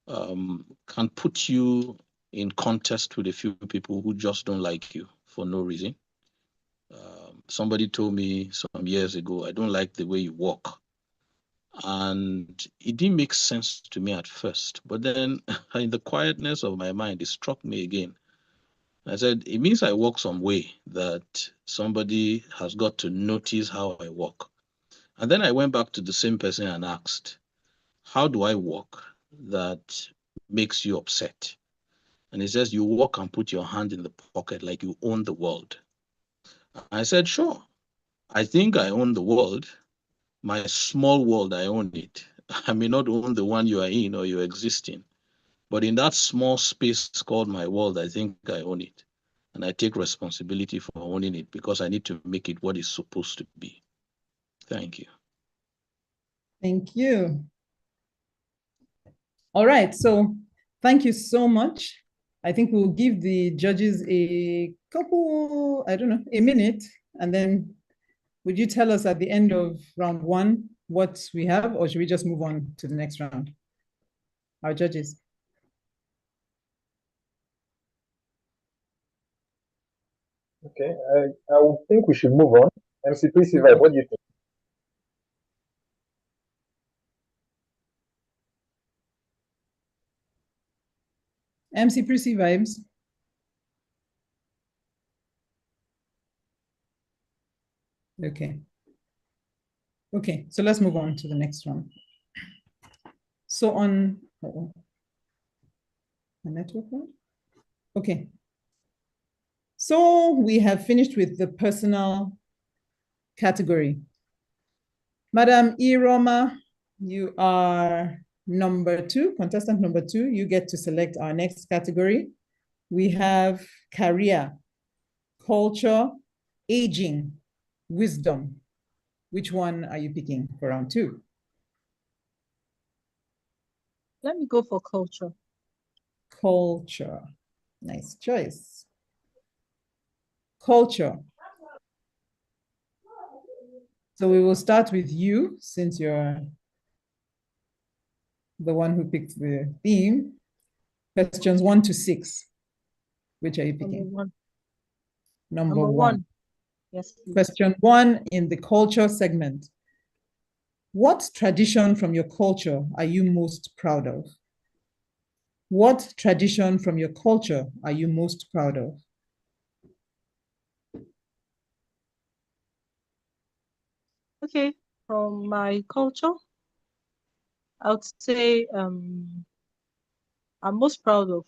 Speaker 7: can put you in contest with a few people who just don't like you for no reason. Somebody told me some years ago, I don't like the way you walk. And it didn't make sense to me at first. But then in the quietness of my mind, it struck me again. I said, it means I walk some way that somebody has got to notice how I walk. And then I went back to the same person and asked, how do I walk that makes you upset? And he says, you walk and put your hand in the pocket like you own the world. I said, sure, I think I own the world. My small world, I own it. I may not own the one you are in or you exist in, but in that small space called my world, I think I own it. And I take responsibility for owning it because I need to make it what it's supposed to be. Thank you.
Speaker 1: Thank you. All right, so thank you so much. I think we'll give the judges a couple, I don't know, a minute, and then would you tell us at the end of round one what we have, or should we just move on to the next round? Our judges.
Speaker 4: Okay, I would think we should move on. MC Prissy Vibe, what do you think?
Speaker 1: MC Prissy Vibes. Okay. Okay, so let's move on to the next one. So on the network one? Okay. So we have finished with the personal category. Madam Iroma, you are number 2, contestant number 2. You get to select our next category. We have career, culture, aging, wisdom. Which one are you picking for round 2?
Speaker 5: Let me go for culture.
Speaker 1: Culture. Nice choice. Culture. So we will start with you, since you're the one who picked the theme. Questions 1 to 6. Which are you picking? Number one.
Speaker 5: Yes, please.
Speaker 1: Question 1 in the culture segment. What tradition from your culture are you most proud of? What tradition from your culture are you most proud of?
Speaker 5: Okay, from my culture, I would say I'm most proud of,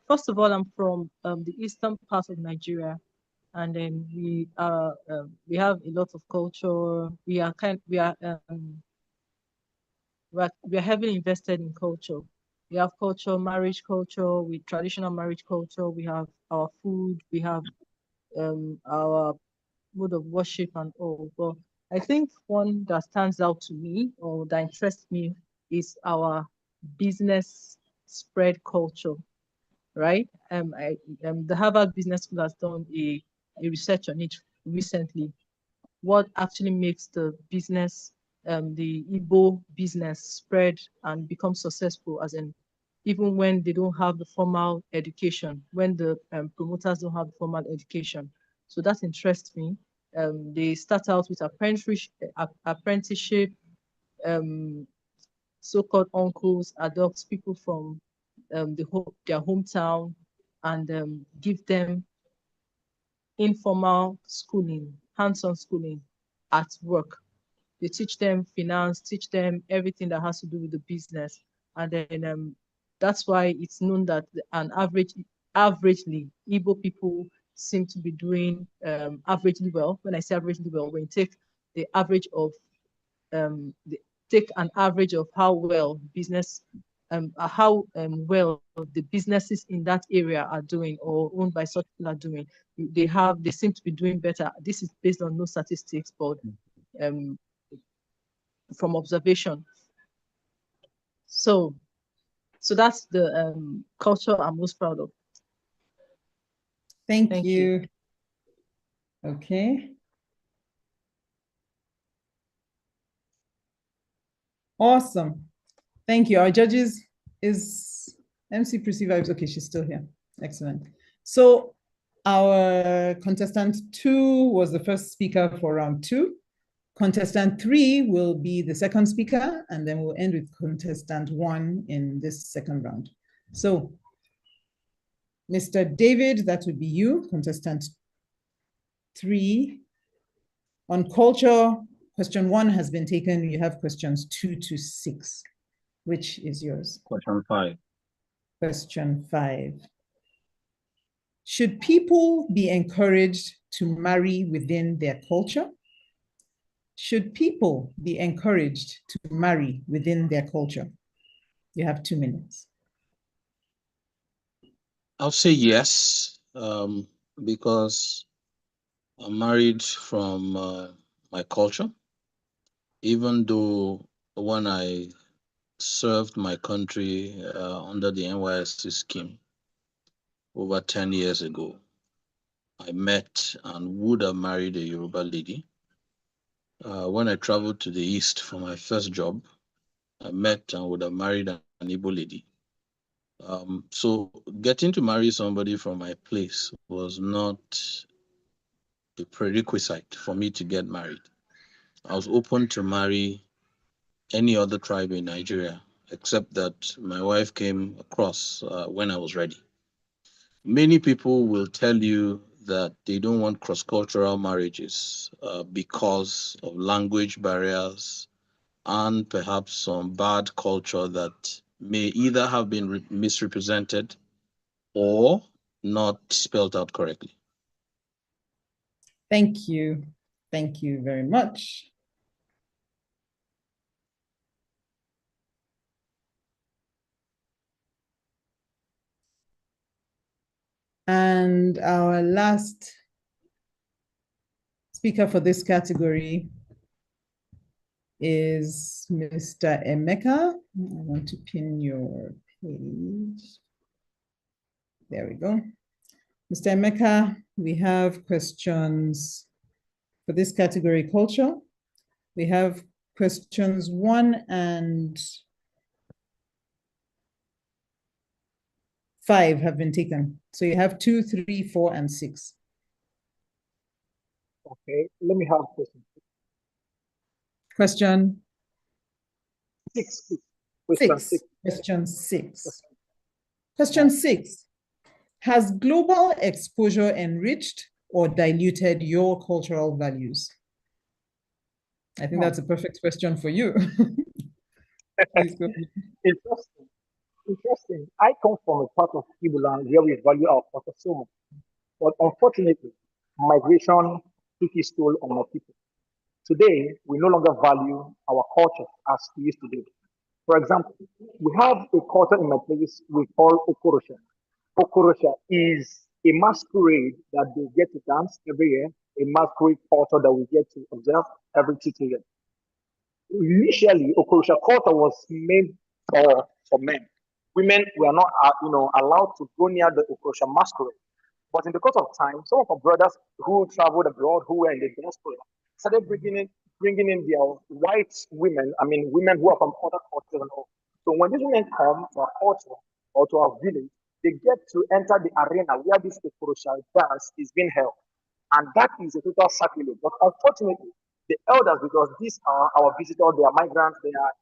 Speaker 5: first of all, I'm from the eastern part of Nigeria, and then we have a lot of culture. We are heavily invested in culture. We have culture, marriage culture, with traditional marriage culture. We have our food. We have our mode of worship and all. But I think one that stands out to me or that interests me is our business spread culture, right? The Harvard Business School has done a research on it recently, what actually makes the business, the Igbo business spread and become successful, as in even when they don't have the formal education, when the promoters don't have the formal education. So that interests me. They start out with apprenticeship, so-called uncles, adopts people from their hometown, and give them informal schooling, hands-on schooling at work. They teach them finance, teach them everything that has to do with the business. And then that's why it's known that averagely, Igbo people seem to be doing averagely well. When I say averagely well, when you take the average of, take an average of how well well the businesses in that area are doing or owned by such people are doing, they seem to be doing better. This is based on no statistics, but from observation. So that's the culture I'm most proud of.
Speaker 1: Thank you. Okay. Awesome. Thank you. Our judges is MC Prissy Vibes. Okay, she's still here. Excellent. So our contestant 2 was the first speaker for round 2. Contestant 3 will be the second speaker, and then we'll end with contestant 1 in this second round. So Mr. David, that would be you, contestant 3. On culture, question 1 has been taken. You have questions 2 to 6. Which is yours?
Speaker 7: Question 5.
Speaker 1: Question 5. Should people be encouraged to marry within their culture? Should people be encouraged to marry within their culture? You have 2 minutes.
Speaker 7: I'll say yes, because I'm married from my culture, even though when I served my country under the NYSC scheme over 10 years ago, I met and would have married a Yoruba lady. When I traveled to the East for my first job, I met and would have married an Igbo lady. So getting to marry somebody from my place was not a prerequisite for me to get married. I was open to marry any other tribe in Nigeria, except that my wife came across when I was ready. Many people will tell you that they don't want cross-cultural marriages because of language barriers and perhaps some bad culture that may either have been misrepresented or not spelled out correctly.
Speaker 1: Thank you. Thank you very much. And our last speaker for this category is Mr. Emeka. I want to pin your page. There we go. Mr. Emeka, we have questions for this category, culture. We have questions 1 and 5 have been taken. So you have 2, 3, 4, and 6.
Speaker 2: Okay, let me have question.
Speaker 1: Question
Speaker 2: 6. Question 6.
Speaker 1: Question 6. Question 6. Has global exposure enriched or diluted your cultural values? I think that's a perfect question for you. Please go ahead.
Speaker 2: Interesting. I come from a part of Igbo land where we value our culture so much. But unfortunately, migration took its toll on our people. Today, we no longer value our culture as we used to do. For example, we have a culture in my place we call Okorosha. Okorosha is a masquerade that they get to dance every year, a masquerade culture that we get to observe every 2 years. Initially, Okorosha culture was made for men. Women were not, allowed to go near the Okorosha masquerade. But in the course of time, some of our brothers who traveled abroad, who were in the diaspora, started bringing in their white women, I mean, women who are from other cultures and all. So when these women come to our culture or to our village, they get to enter the arena where this crucial dance is being held. And that is a total sacrilege. But unfortunately, the elders, because these are our visitors, they are migrants, they are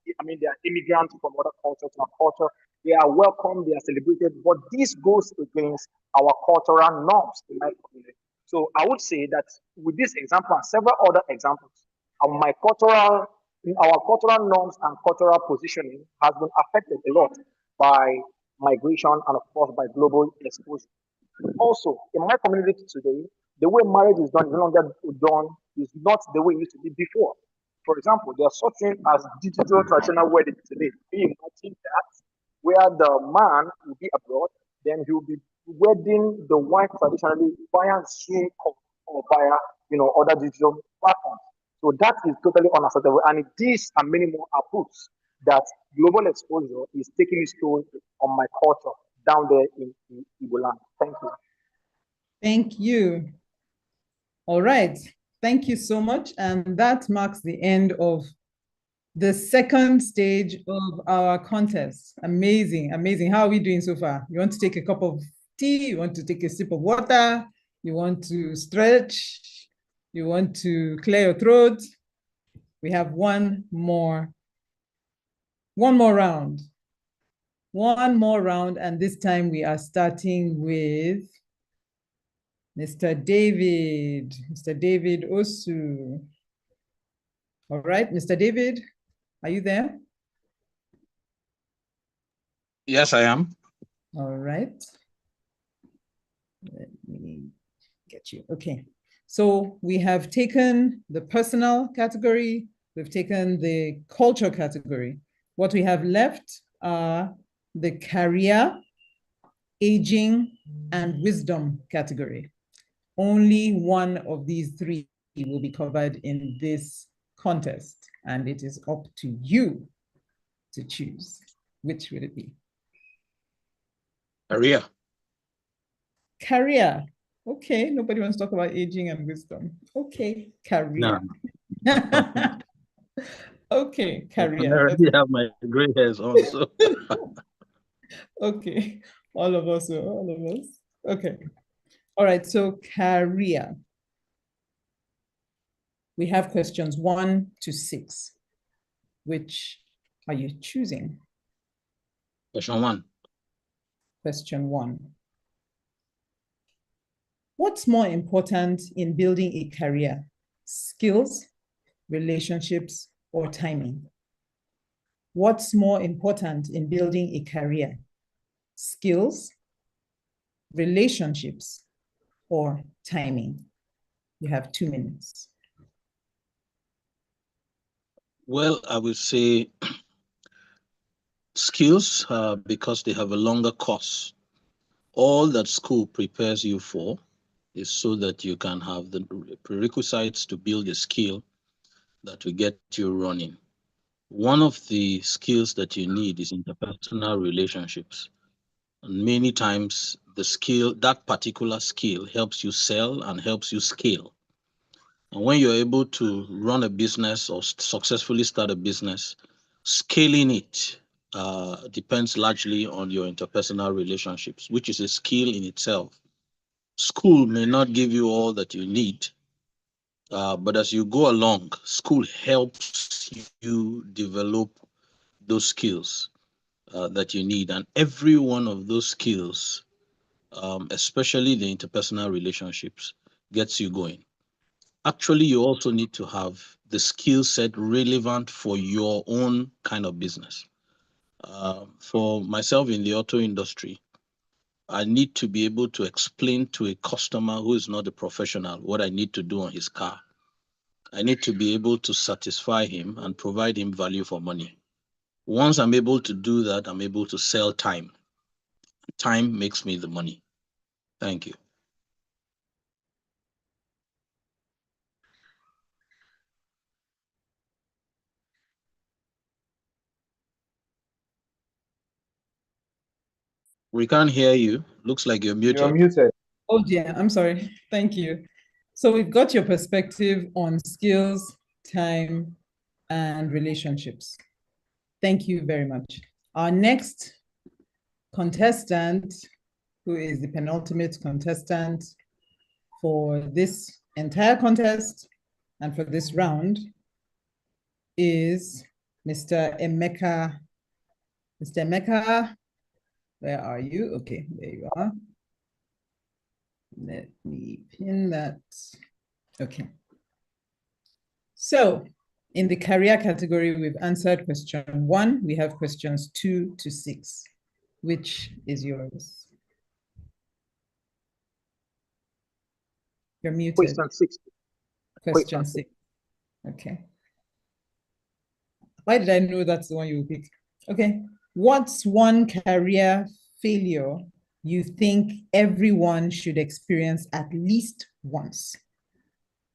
Speaker 2: immigrants from other cultures to our culture. They are welcome, they are celebrated, but this goes against our cultural norms in my community. So I would say that with this example and several other examples, our cultural norms and cultural positioning has been affected a lot by migration and of course by global exposure. Also, in my community today, the way marriage is done is no longer done, is not the way it used to be before. For example, there are such things as digital traditional wedding today. Can you imagine that? Where the man will be abroad, then he will be wedding the wife traditionally via Zoom call or via other digital platforms. So that is totally unacceptable. And these and many more are proofs that global exposure is taking its toll on my culture down there in Igbo land. Thank you.
Speaker 1: Thank you. All right. Thank you so much. And that marks the end of the second stage of our contest. Amazing, amazing. How are we doing so far? You want to take a cup of tea? You want to take a sip of water? You want to stretch? You want to clear your throat? We have one more round. One more round, and this time we are starting with Mr. David Osu. All right, Mr. David, are you there?
Speaker 7: Yes, I am.
Speaker 1: All right. Let me get you. Okay. So we have taken the personal category. We've taken the culture category. What we have left are the career, aging, and wisdom category. Only one of these three will be covered in this contest, and it is up to you to choose. Which will it be?
Speaker 7: Career.
Speaker 1: Career. Okay, nobody wants to talk about aging and wisdom. Okay, career. No. Okay, career.
Speaker 7: I already have my gray hairs on, so.
Speaker 1: Okay, all of us. Okay. All right, so career. We have questions 1 to 6. Which are you choosing?
Speaker 7: Question 1.
Speaker 1: Question 1. What's more important in building a career? Skills, relationships, or timing? What's more important in building a career? Skills, relationships, or timing? You have 2 minutes.
Speaker 7: Well, I would say skills, because they have a longer course. All that school prepares you for is so that you can have the prerequisites to build a skill that will get you running. One of the skills that you need is interpersonal relationships. And many times that particular skill helps you sell and helps you scale. And when you're able to run a business or successfully start a business, scaling it depends largely on your interpersonal relationships, which is a skill in itself. School may not give you all that you need, but as you go along, school helps you develop those skills that you need. And every one of those skills, especially the interpersonal relationships, gets you going. Actually, you also need to have the skill set relevant for your own kind of business. For myself in the auto industry, I need to be able to explain to a customer who is not a professional what I need to do on his car. I need to be able to satisfy him and provide him value for money. Once I'm able to do that, I'm able to sell time. Time makes me the money. Thank you. We can't hear you. Looks like you're muted.
Speaker 4: You're muted.
Speaker 1: Oh dear, I'm sorry. Thank you. So we've got your perspective on skills, time, and relationships. Thank you very much. Our next contestant, who is the penultimate contestant for this entire contest and for this round, is Mr. Emeka. Mr. Emeka, where are you? Okay, there you are. Let me pin that. Okay. So in the career category, we've answered question 1. We have questions 2 to 6. Which is yours? You're muted.
Speaker 2: Question 6.
Speaker 1: Question 6. Okay. Why did I know that's the one you will pick? Okay. What's one career failure you think everyone should experience at least once?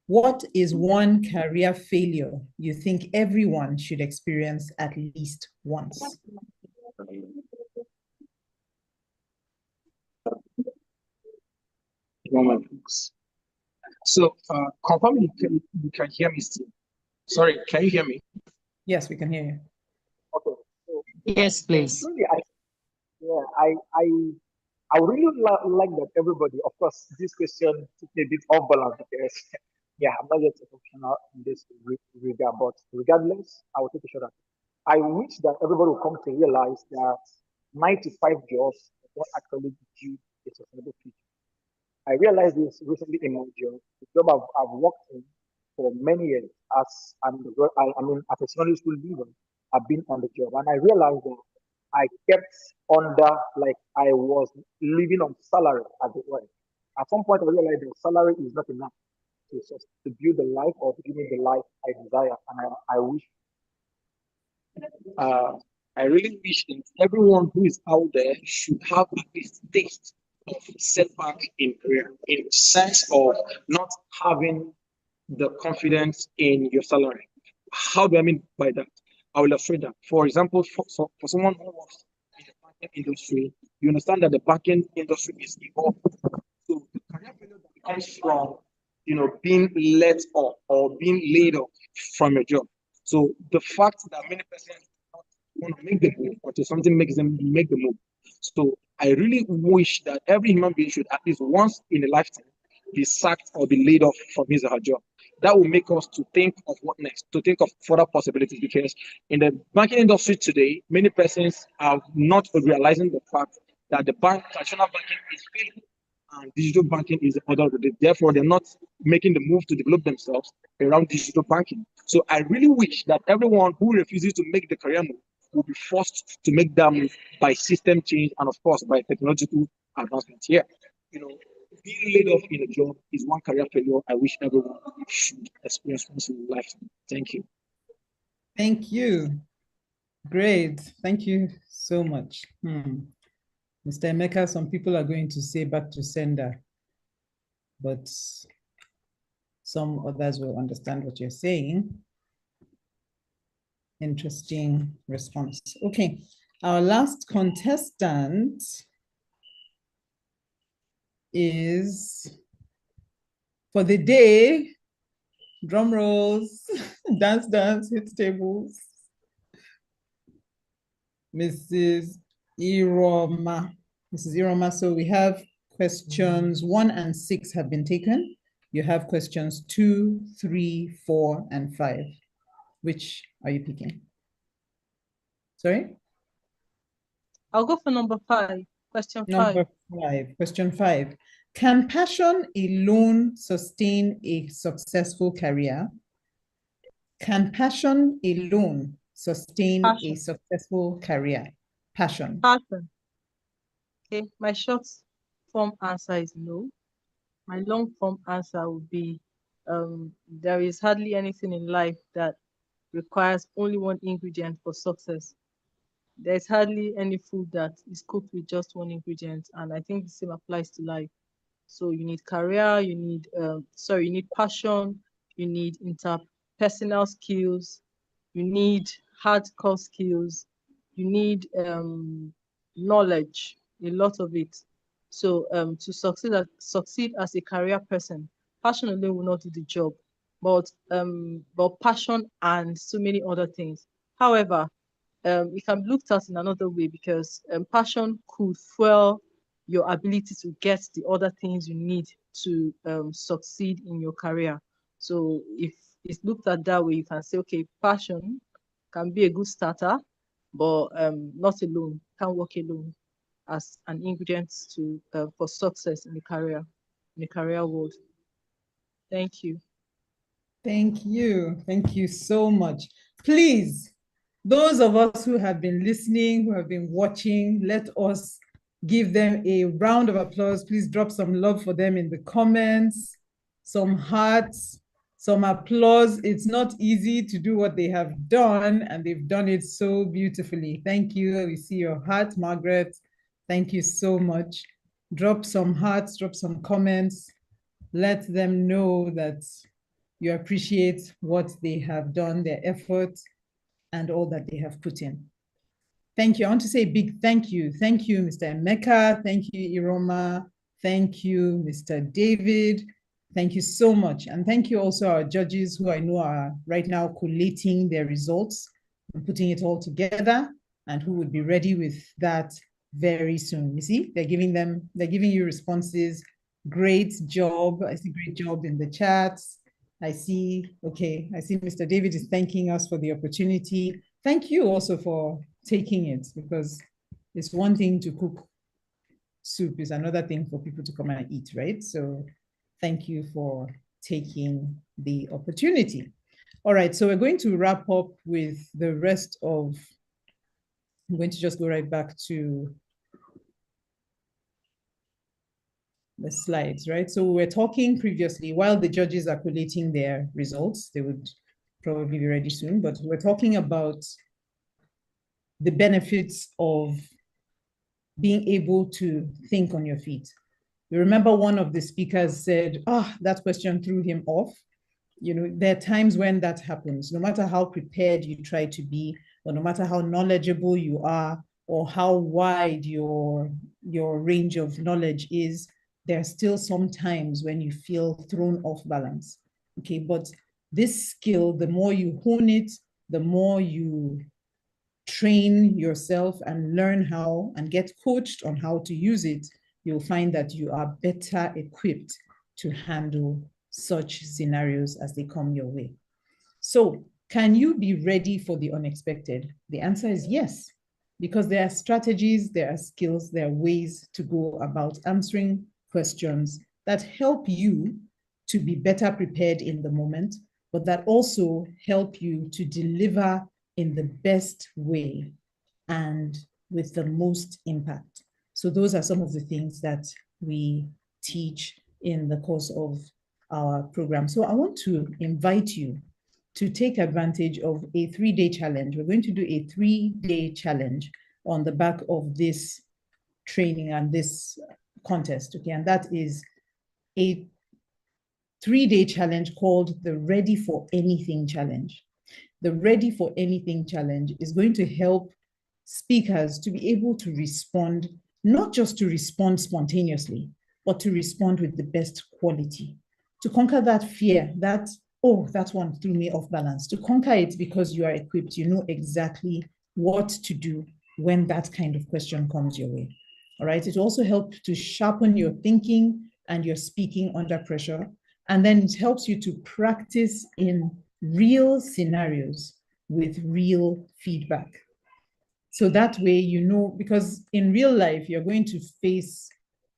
Speaker 1: What is one career failure you think everyone should experience at least once?
Speaker 2: So, confirm you can hear me still. Sorry, can you hear me?
Speaker 1: Yes, we can hear you.
Speaker 2: Okay. So,
Speaker 3: Yes, please.
Speaker 4: Really, I really like that everybody, of course, this question took a bit off balance because, yeah, I'm not yet a professional in this regard, but regardless, I will take a shot at it. I wish that everybody will come to realize that 95 jobs don't actually give you a sustainable future. I realized this recently in my job, the job I've worked in for many years I mean, as a secondary school leaver, I've been on the job, and I realized that I kept under, like, I was living on salary at the work. At some point, I realized that salary is not enough to build the life or to give me the life I desire, and I wish.
Speaker 2: uh, I really wish that everyone who is out there should have at least taste of setback in career, in the sense of not having the confidence in your salary. How do I mean by that? I will illustrate that. For example, for someone who works in the banking industry, you understand that the banking industry is evolving. So the career failure that comes from, being let off or being laid off from a job. So the fact that many persons don't want to make the move until something makes them make the move. So I really wish that every human being should at least once in a lifetime be sacked or be laid off from his or her job. That will make us to think of what next, to think of further possibilities. Because in the banking industry today, many persons are not realizing the fact that the traditional banking is failing and digital banking is the other of the day. Therefore, they're not making the move to develop themselves around digital banking. So I really wish that everyone who refuses to make the career move will be forced to make that move by system change and, of course, by technological advancement here. Being laid off in a job is one career failure I wish everyone should experience once in their lifetime. Thank you.
Speaker 1: Thank you. Great. Thank you so much. Mr. Emeka, some people are going to say back to sender, but some others will understand what you're saying. Interesting response. Okay, our last contestant is, for the day, drum rolls, dance, hit tables, Mrs. Iroma. Mrs. Iroma, so we have questions 1 and 6 have been taken. You have questions 2, 3, 4, and 5. Which are you picking? Sorry?
Speaker 5: I'll go for number 5. Question 5.
Speaker 1: Number 5. Question 5. Can passion alone sustain a successful career? Can passion alone sustain a successful career? Passion.
Speaker 5: Okay, my short form answer is no. My long form answer would be there is hardly anything in life that requires only one ingredient for success. There's hardly any food that is cooked with just one ingredient, and I think the same applies to life. So you need career, you need passion, you need interpersonal skills, you need hardcore skills, you need knowledge, a lot of it. So to succeed as a career person, passion alone will not do the job, but passion and so many other things. However, it can be looked at in another way, because passion could fuel your ability to get the other things you need to succeed in your career. So if it's looked at that way, you can say, okay, passion can be a good starter, but not alone, can't work alone as an ingredient to for success in the career world. Thank you.
Speaker 1: Thank you. Thank you so much. Please, those of us who have been listening, who have been watching, let us give them a round of applause. Please drop some love for them in the comments, some hearts, some applause. It's not easy to do what they have done, and they've done it so beautifully. Thank you. We see your heart, Margaret. Thank you so much. Drop some hearts, drop some comments. Let them know that you appreciate what they have done, their effort, and all that they have put in. Thank you. I want to say a big thank you. Thank you, Mr. Emeka. Thank you, Iroma. Thank you, Mr. David. Thank you so much. And thank you also our judges, who I know are right now collating their results and putting it all together, and who would be ready with that very soon. You see, they're giving you responses. Great job. I see great job in the chats. I see Mr. David is thanking us for the opportunity. Thank you also for taking it, because it's one thing to cook soup, is another thing for people to come and eat, right? So thank you for taking the opportunity. All right, so we're going to wrap up with the rest of, I'm going to just go right back to the slides, right? So we're talking previously, while the judges are collating their results, they would probably be ready soon, but we're talking about the benefits of being able to think on your feet. You remember one of the speakers said, that question threw him off. You know, there are times when that happens. No matter how prepared you try to be, or no matter how knowledgeable you are, or how wide your range of knowledge is, there are still some times when you feel thrown off balance. Okay, but this skill, the more you hone it, the more you train yourself and learn how and get coached on how to use it, you'll find that you are better equipped to handle such scenarios as they come your way. So, can you be ready for the unexpected? The answer is yes, because there are strategies, there are skills, there are ways to go about answering questions that help you to be better prepared in the moment, but that also help you to deliver in the best way and with the most impact. So those are some of the things that we teach in the course of our program. So I want to invite you to take advantage of a 3-day challenge. We're going to do a 3-day challenge on the back of this training and this contest, okay? And that is a 3-day challenge called the Ready for Anything Challenge. The Ready for Anything Challenge is going to help speakers to be able to respond, not just to respond spontaneously, but to respond with the best quality, to conquer that fear, that one threw me off balance, to conquer it because you are equipped, you know exactly what to do when that kind of question comes your way. All right, it also helps to sharpen your thinking and your speaking under pressure. And then it helps you to practice in real scenarios with real feedback. So that way, you know, because in real life, you're going to face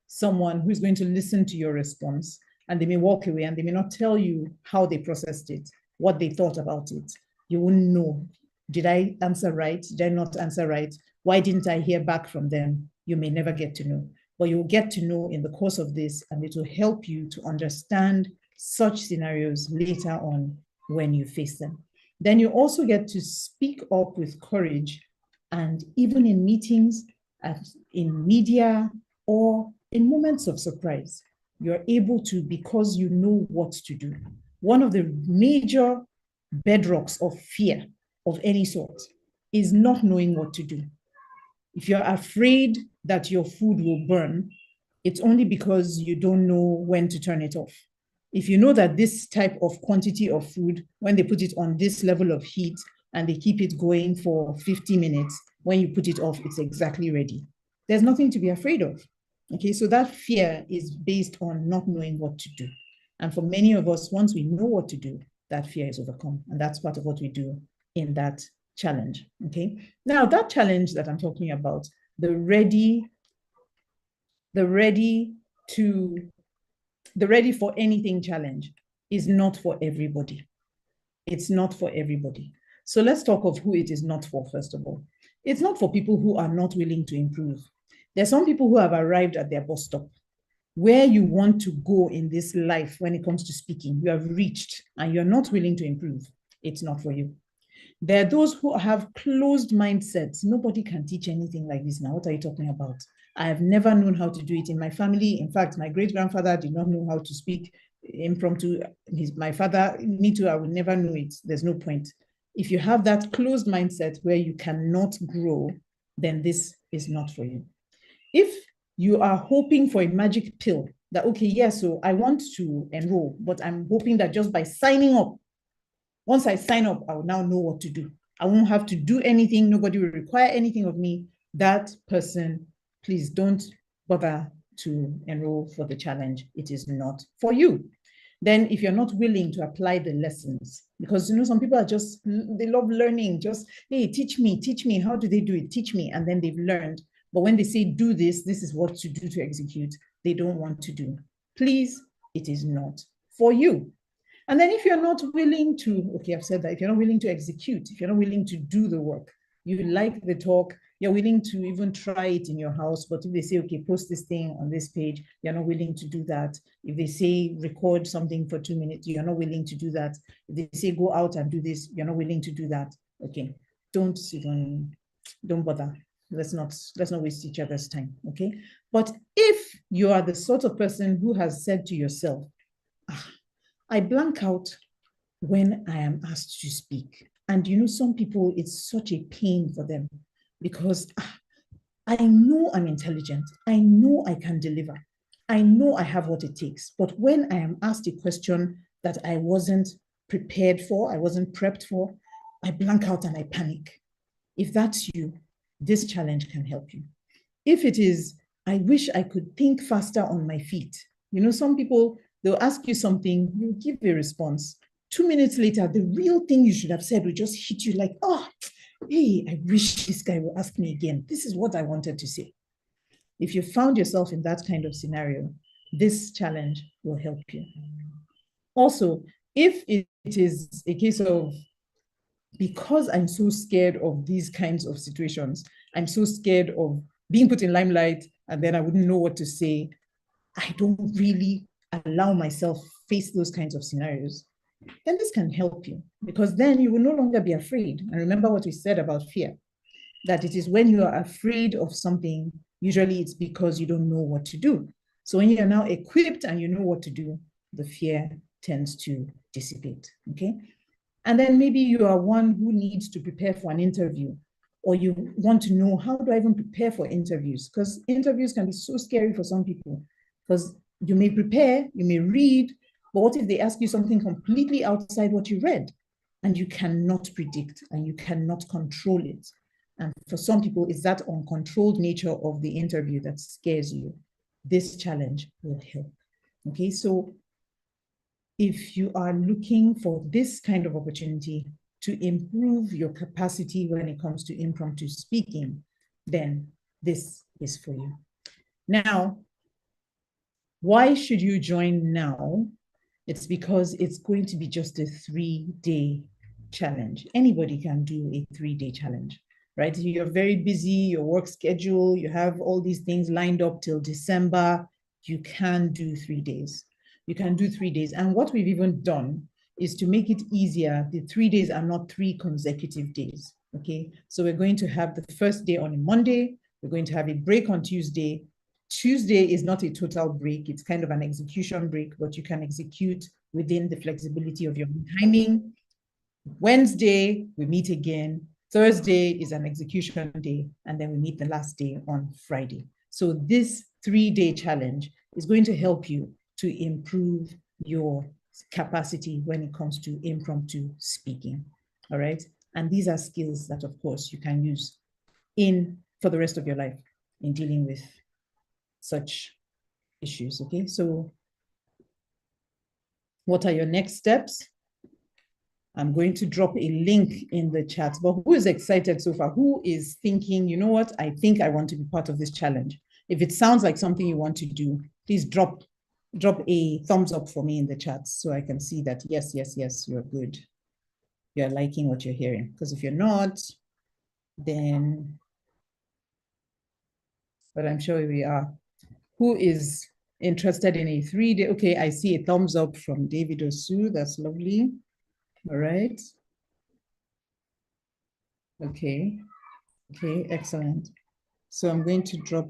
Speaker 1: someone who's going to listen to your response, and they may walk away and they may not tell you how they processed it, what they thought about it. You won't know. Did I answer right? Did I not answer right? Why didn't I hear back from them? You may never get to know, but you'll get to know in the course of this, and it will help you to understand such scenarios later on when you face them. Then you also get to speak up with courage, and even in meetings, in media, or in moments of surprise, you're able to, because you know what to do. One of the major bedrocks of fear of any sort is not knowing what to do. If you're afraid that your food will burn, it's only because you don't know when to turn it off. If you know that this type of quantity of food, when they put it on this level of heat and they keep it going for 50 minutes, when you put it off, it's exactly ready. There's nothing to be afraid of. Okay, so that fear is based on not knowing what to do. And for many of us, once we know what to do, that fear is overcome. And that's part of what we do in that challenge. Okay, now that challenge that I'm talking about, the ready for anything challenge, is not for everybody. It's not for everybody. So let's talk of who it is not for, first of all. It's not for people who are not willing to improve. There are some people who have arrived at their bus stop. Where you want to go in this life when it comes to speaking, you have reached and you're not willing to improve. It's not for you. There are those who have closed mindsets. Nobody can teach anything like this now. What are you talking about? I have never known how to do it in my family. In fact, my great-grandfather did not know how to speak impromptu. My father, me too, I would never know it. There's no point. If you have that closed mindset where you cannot grow, then this is not for you. If you are hoping for a magic pill that, okay, yeah, so I want to enroll, but I'm hoping that just by signing up, once I sign up, I will now know what to do. I won't have to do anything. Nobody will require anything of me. That person, please don't bother to enroll for the challenge. It is not for you. Then if you're not willing to apply the lessons, because some people are just, they love learning, just, hey, teach me. How do they do it? Teach me. And then they've learned. But when they say do this, this is what to do to execute, they don't want to do. Please, it is not for you. And then if you're not willing to, okay, I've said that, if you're not willing to execute, if you're not willing to do the work, you like the talk, you're willing to even try it in your house, but if they say, okay, post this thing on this page, you're not willing to do that. If they say record something for 2 minutes, you're not willing to do that. If they say go out and do this, you're not willing to do that. Okay, don't bother. Let's not waste each other's time, okay? But if you are the sort of person who has said to yourself, I blank out when I am asked to speak. And some people, it's such a pain for them because I know I'm intelligent. I know I can deliver. I know I have what it takes. But when I am asked a question that I wasn't prepared for, I wasn't prepped for, I blank out and I panic. If that's you, this challenge can help you. If it is, I wish I could think faster on my feet. Some people, they'll ask you something, you give a response. 2 minutes later, the real thing you should have said will just hit you like, oh, hey, I wish this guy will ask me again. This is what I wanted to say. If you found yourself in that kind of scenario, this challenge will help you. Also, if it is a case of, because I'm so scared of these kinds of situations, I'm so scared of being put in limelight and then I wouldn't know what to say, I don't really allow myself face those kinds of scenarios, then this can help you because then you will no longer be afraid. And remember what we said about fear, that it is when you are afraid of something, usually it's because you don't know what to do. So when you're now equipped and you know what to do, the fear tends to dissipate, okay? And then maybe you are one who needs to prepare for an interview, or you want to know, how do I even prepare for interviews? Because interviews can be so scary for some people, because you may prepare, you may read, but what if they ask you something completely outside what you read? And you cannot predict and you cannot control it. And for some people, it's that uncontrolled nature of the interview that scares you. This challenge will help. Okay, so if you are looking for this kind of opportunity to improve your capacity when it comes to impromptu speaking, then this is for you. Now, why should you join now? It's because it's going to be just a 3-day challenge. Anybody can do a 3-day challenge, right? You're very busy, your work schedule, you have all these things lined up till December, you can do 3 days. You can do 3 days. And what we've even done is to make it easier. The 3 days are not 3 consecutive days, okay? So we're going to have the first day on a Monday, we're going to have a break on Tuesday. Tuesday is not a total break, it's kind of an execution break, but you can execute within the flexibility of your timing. Wednesday, we meet again. Thursday is an execution day, and then we meet the last day on Friday. So this 3-day challenge is going to help you to improve your capacity when it comes to impromptu speaking. All right. And these are skills that, of course, you can use for the rest of your life in dealing with such issues. Okay. So what are your next steps? I'm going to drop a link in the chat, but who is excited so far? Who is thinking, you know what, I think I want to be part of this challenge? If it sounds like something you want to do, please drop a thumbs up for me in the chat so I can see that, yes, you're good. You're liking what you're hearing. Because if you're not, then, but I'm sure we are. Who is interested in a 3-day? Okay, I see a thumbs up from David Osu. That's lovely. All right. Okay, excellent. So I'm going to drop,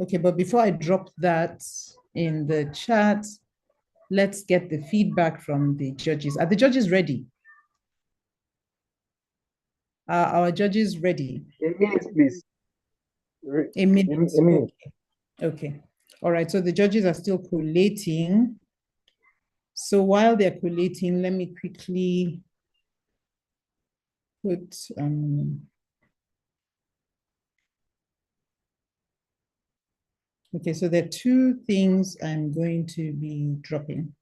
Speaker 1: okay, but before I drop that in the chat, let's get the feedback from the judges. Are the judges ready? Are our judges ready?
Speaker 4: A minute, please.
Speaker 1: A minute.
Speaker 4: A minute.
Speaker 1: Okay. All right, so the judges are still collating. So while they're collating, let me quickly put, okay, so there are 2 things I'm going to be dropping.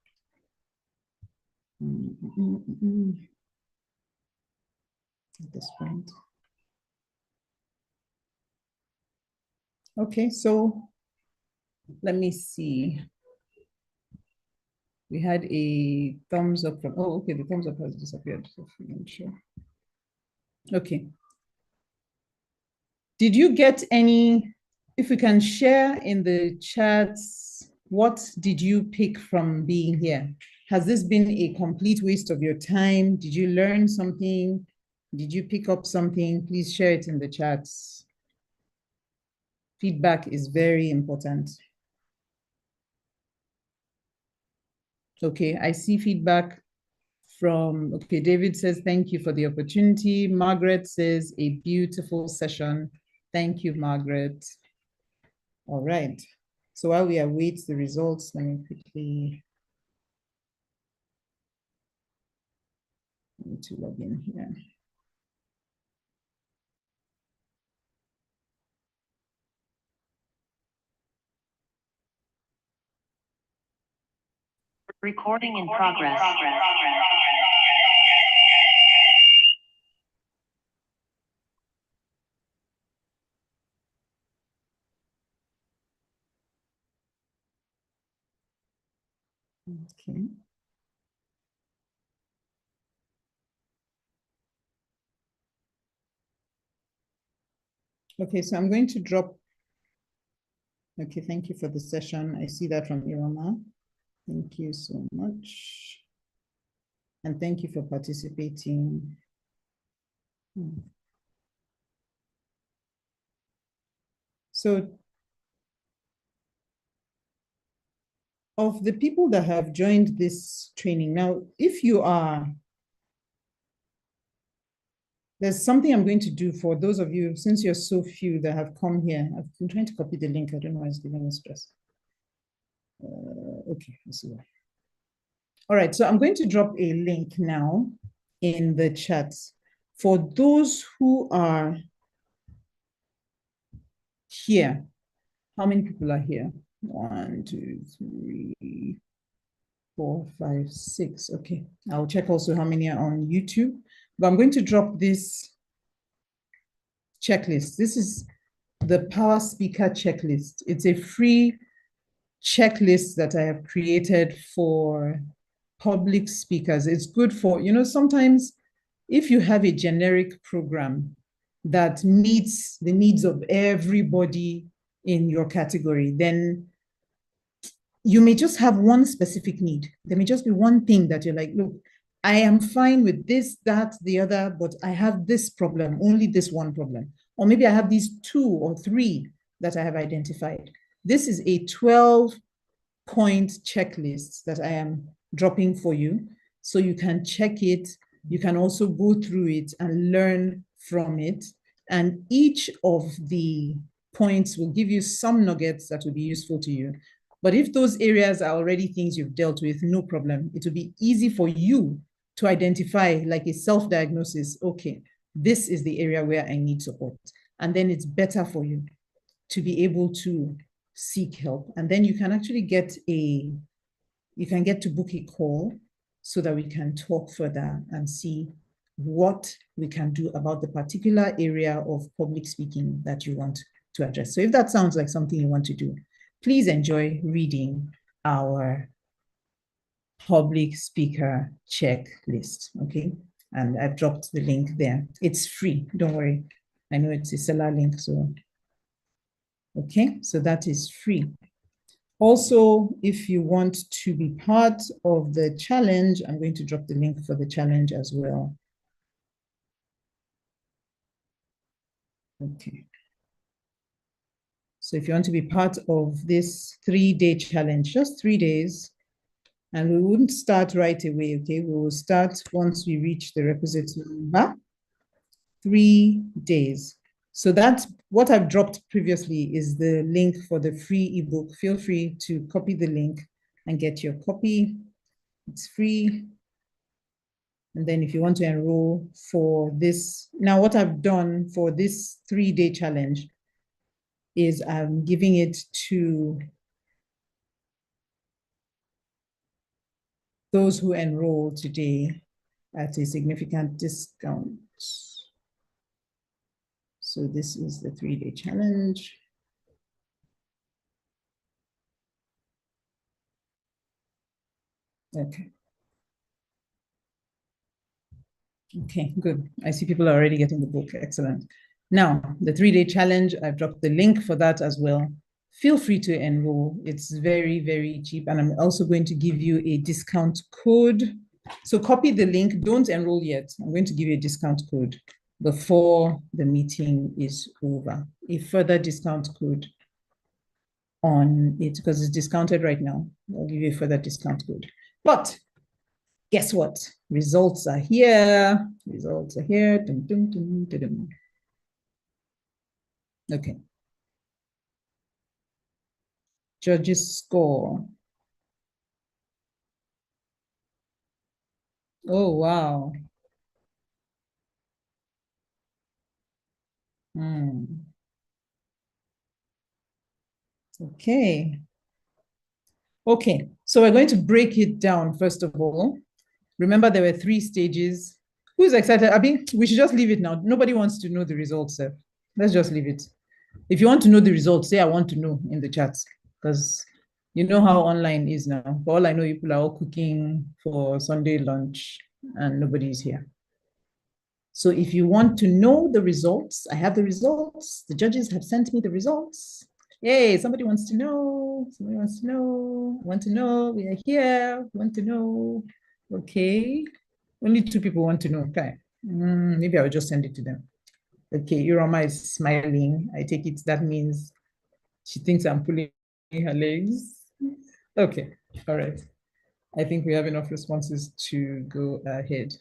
Speaker 1: At this point. Okay, so let me see. We had a thumbs up from, oh, okay, the thumbs up has disappeared. So I'm sure. Okay. Did you get any, if we can share in the chats, what did you pick from being here? Has this been a complete waste of your time? Did you learn something? Did you pick up something? Please share it in the chats. Feedback is very important. Okay, I see feedback from, okay, David says, thank you for the opportunity. Margaret says, a beautiful session. Thank you, Margaret. All right. So while we await the results, let me quickly need to log in here.
Speaker 8: Recording in progress.
Speaker 1: Okay. Okay, so I'm going to drop. Okay, thank you for the session. I see that from Iroma. Thank you so much. And thank you for participating. So of the people that have joined this training, now, if you are, there's something I'm going to do for those of you, since you're so few that have come here. I've been trying to copy the link. I don't know why it's giving me stress. Okay, let's see why. All right, so I'm going to drop a link now in the chat for those who are here. How many people are here? 1, 2, 3, 4, 5, 6. Okay, I'll check also how many are on YouTube. But I'm going to drop this checklist. This is the Power Speaker checklist. It's a free checklist that I have created for public speakers. It's good for, you know, sometimes if you have a generic program that meets the needs of everybody in your category, then you may just have one specific need. There may just be one thing that you're like, look, I am fine with this, that, the other, but I have this problem, only this one problem. Or maybe I have these 2 or 3 that I have identified. This is a 12-point checklist that I am dropping for you. So you can check it. You can also go through it and learn from it. And each of the points will give you some nuggets that will be useful to you. But if those areas are already things you've dealt with, no problem. It will be easy for you to identify, like a self-diagnosis. Okay, this is the area where I need support. And then it's better for you to be able to seek help. And then you can actually get to book a call so that we can talk further and see what we can do about the particular area of public speaking that you want to address. So if that sounds like something you want to do, please enjoy reading our public speaker checklist, okay? And I've dropped the link there. It's free, don't worry. I know it's a seller link, so, okay, so that is free. Also, if you want to be part of the challenge, I'm going to drop the link for the challenge as well. Okay. So if you want to be part of this 3-day challenge, just 3 days, and we wouldn't start right away, okay? We will start once we reach the requisite number, 3 days. So that's what I've dropped previously is the link for the free ebook. Feel free to copy the link and get your copy. It's free. And then if you want to enroll for this, now what I've done for this 3-day challenge is I'm giving it to those who enroll today at a significant discount. So this is the 3-day challenge. Okay. Okay, good. I see people are already getting the book. Excellent. Now, the 3-day challenge, I've dropped the link for that as well. Feel free to enroll. It's very, very cheap. And I'm also going to give you a discount code. So copy the link. Don't enroll yet. I'm going to give you a discount code before the meeting is over. A further discount code on it because it's discounted right now. I'll give you a further discount code. But guess what? Results are here. Results are here. Dum, dum, dum, dum, dum. Okay. Judges score. Oh, wow. Okay. Okay, so we're going to break it down first of all. Remember, there were 3 stages. Who's excited? I mean, we should just leave it now. Nobody wants to know the results, sir. Let's just leave it. If you want to know the results, say I want to know in the chats, because you know how online is now. But all I know, people are all cooking for Sunday lunch and nobody's here. So if you want to know the results, I have the results. The judges have sent me the results. Yay, somebody wants to know. Somebody wants to know. Want to know. We are here. Want to know. Okay. Only 2 people want to know. Okay. Maybe I'll just send it to them. Okay, Iroma is smiling. I take it that means she thinks I'm pulling her legs. Okay, all right. I think we have enough responses to go ahead.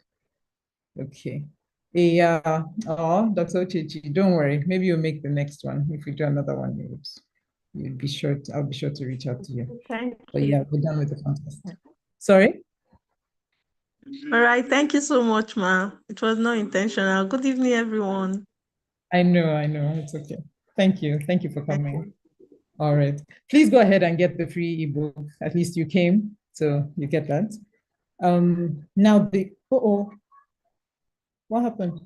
Speaker 1: Okay. Yeah. Oh, Dr. Ochechi, don't worry. Maybe you'll make the next one. If we do another one, you'll be sure I'll be sure to reach out to you.
Speaker 9: Thank
Speaker 1: But
Speaker 9: you.
Speaker 1: yeah, we're done with the contest. Sorry?
Speaker 9: All right. Thank you so much, ma. It was not intentional. Good evening, everyone.
Speaker 1: I know. It's okay. Thank you. Thank you for coming. All right. Please go ahead and get the free ebook. At least you came, so you get that. Now the what happened?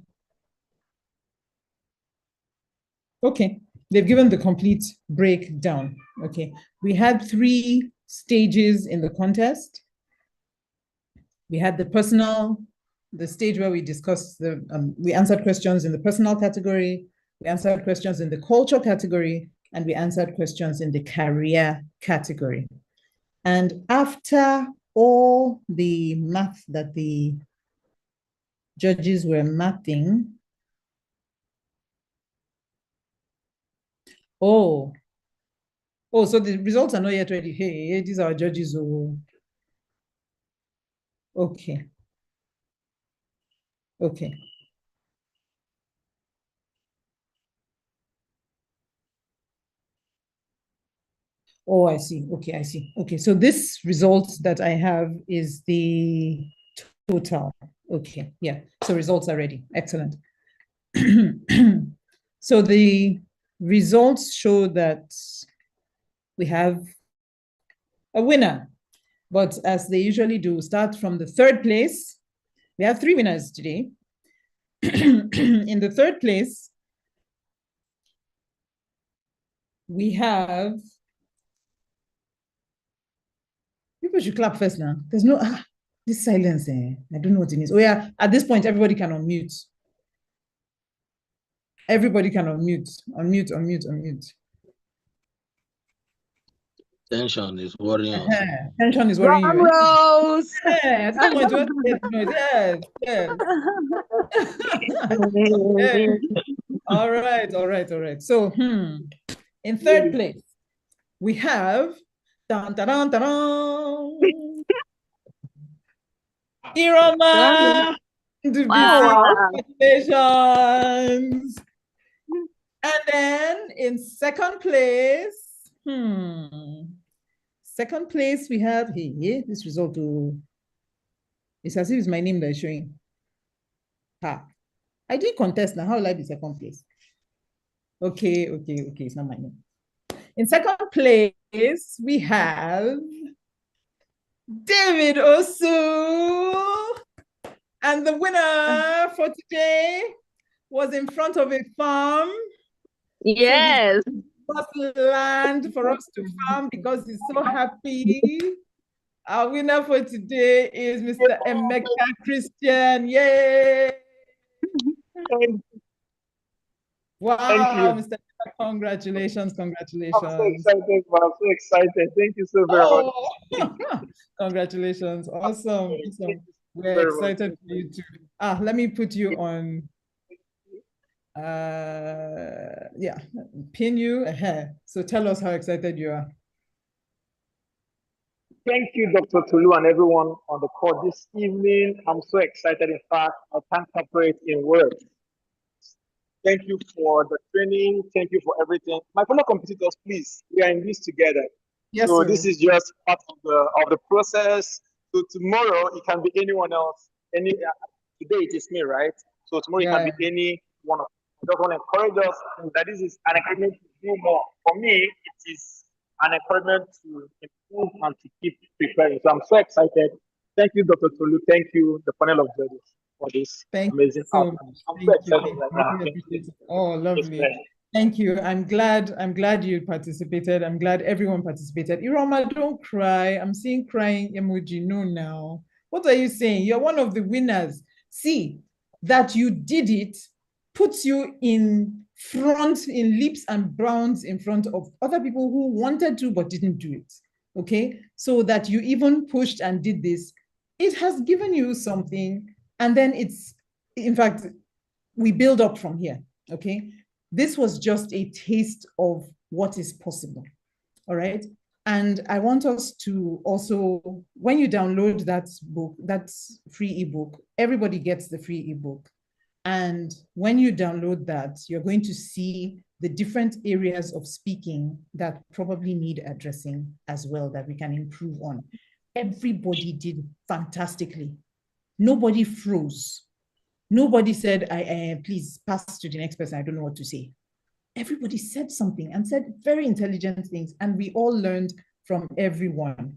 Speaker 1: Okay, they've given the complete breakdown. Okay, we had 3 stages in the contest. We had the stage where we discussed we answered questions in the personal category, we answered questions in the culture category, and we answered questions in the career category. And after all the math that the judges were mathing, so the results are not yet ready. Hey, these are our judges. Oh, okay. Okay. Oh, I see. Okay, I see. Okay, so this result that I have is the total. Okay, yeah. So results are ready. Excellent. So the results show that we have a winner, but as they usually do, start from the third place. We have 3 winners today. In the third place, we have, people should clap first now. There's no, this silence, I don't know what it means. Oh yeah, at this point, everybody can unmute. Everybody can unmute, unmute, unmute, unmute.
Speaker 7: Tension is worrying us.
Speaker 1: Tension is worrying you.
Speaker 3: Rose!
Speaker 1: Yeah, at this point, you want to make noise. Yes, yes. Okay. All right, all right, all right. So, in third place, we have dun, dun, dun, dun, dun, Iroma.
Speaker 3: Wow.
Speaker 1: Congratulations. And then in second place, second place we have here. This result it's as if it's my name that is showing. I did contest now. How will I be second place? Okay, okay, okay. It's not my name. In second place, we have David Osu. And the winner for today was in front of a farm.
Speaker 3: Yes.
Speaker 1: So land for us to farm because he's so happy. Our winner for today is Mr. Emeka Christian. Yay! Wow, Mr. Congratulations, congratulations.
Speaker 4: I'm so excited, man. I'm so excited. Thank you so very much.
Speaker 1: Congratulations. Awesome. Awesome. We're excited for you too. Let me put you on. Yeah, pin you ahead. So tell us how excited you are.
Speaker 4: Thank you, Dr. Tulu, and everyone on the call this evening. I'm so excited. In fact, I can't separate in words. Thank you for the training. Thank you for everything. My fellow competitors, please, we are in this together.
Speaker 1: Yes,
Speaker 4: so
Speaker 1: sir.
Speaker 4: This is just part of the process. So tomorrow it can be anyone else. Today it is me, right? So tomorrow it can be any one of. I just want to encourage us that this is an encouragement to do more. For me, it is an encouragement to improve and to keep preparing. So I'm so excited. Thank you, Dr. Tolu. Thank you, the panel of judges, for this amazing outcome. I'm so excited right now.
Speaker 1: Oh, lovely. Thank you. I'm glad you participated. I'm glad everyone participated. Iroma, don't cry. I'm seeing crying emoji. No, now. What are you saying? You're one of the winners. See, that you did it puts you in front, in leaps and bounds in front of other people who wanted to but didn't do it. Okay? So that you even pushed and did this, it has given you something. And then it's, in fact, we build up from here. Okay? This was just a taste of what is possible. All right? And I want us to also, when you download that book, that's free ebook, everybody gets the free ebook. And when you download that, you're going to see the different areas of speaking that probably need addressing as well, that we can improve on. Everybody did fantastically. Nobody froze. Nobody said, please pass to the next person. I don't know what to say. Everybody said something and said very intelligent things. And we all learned from everyone.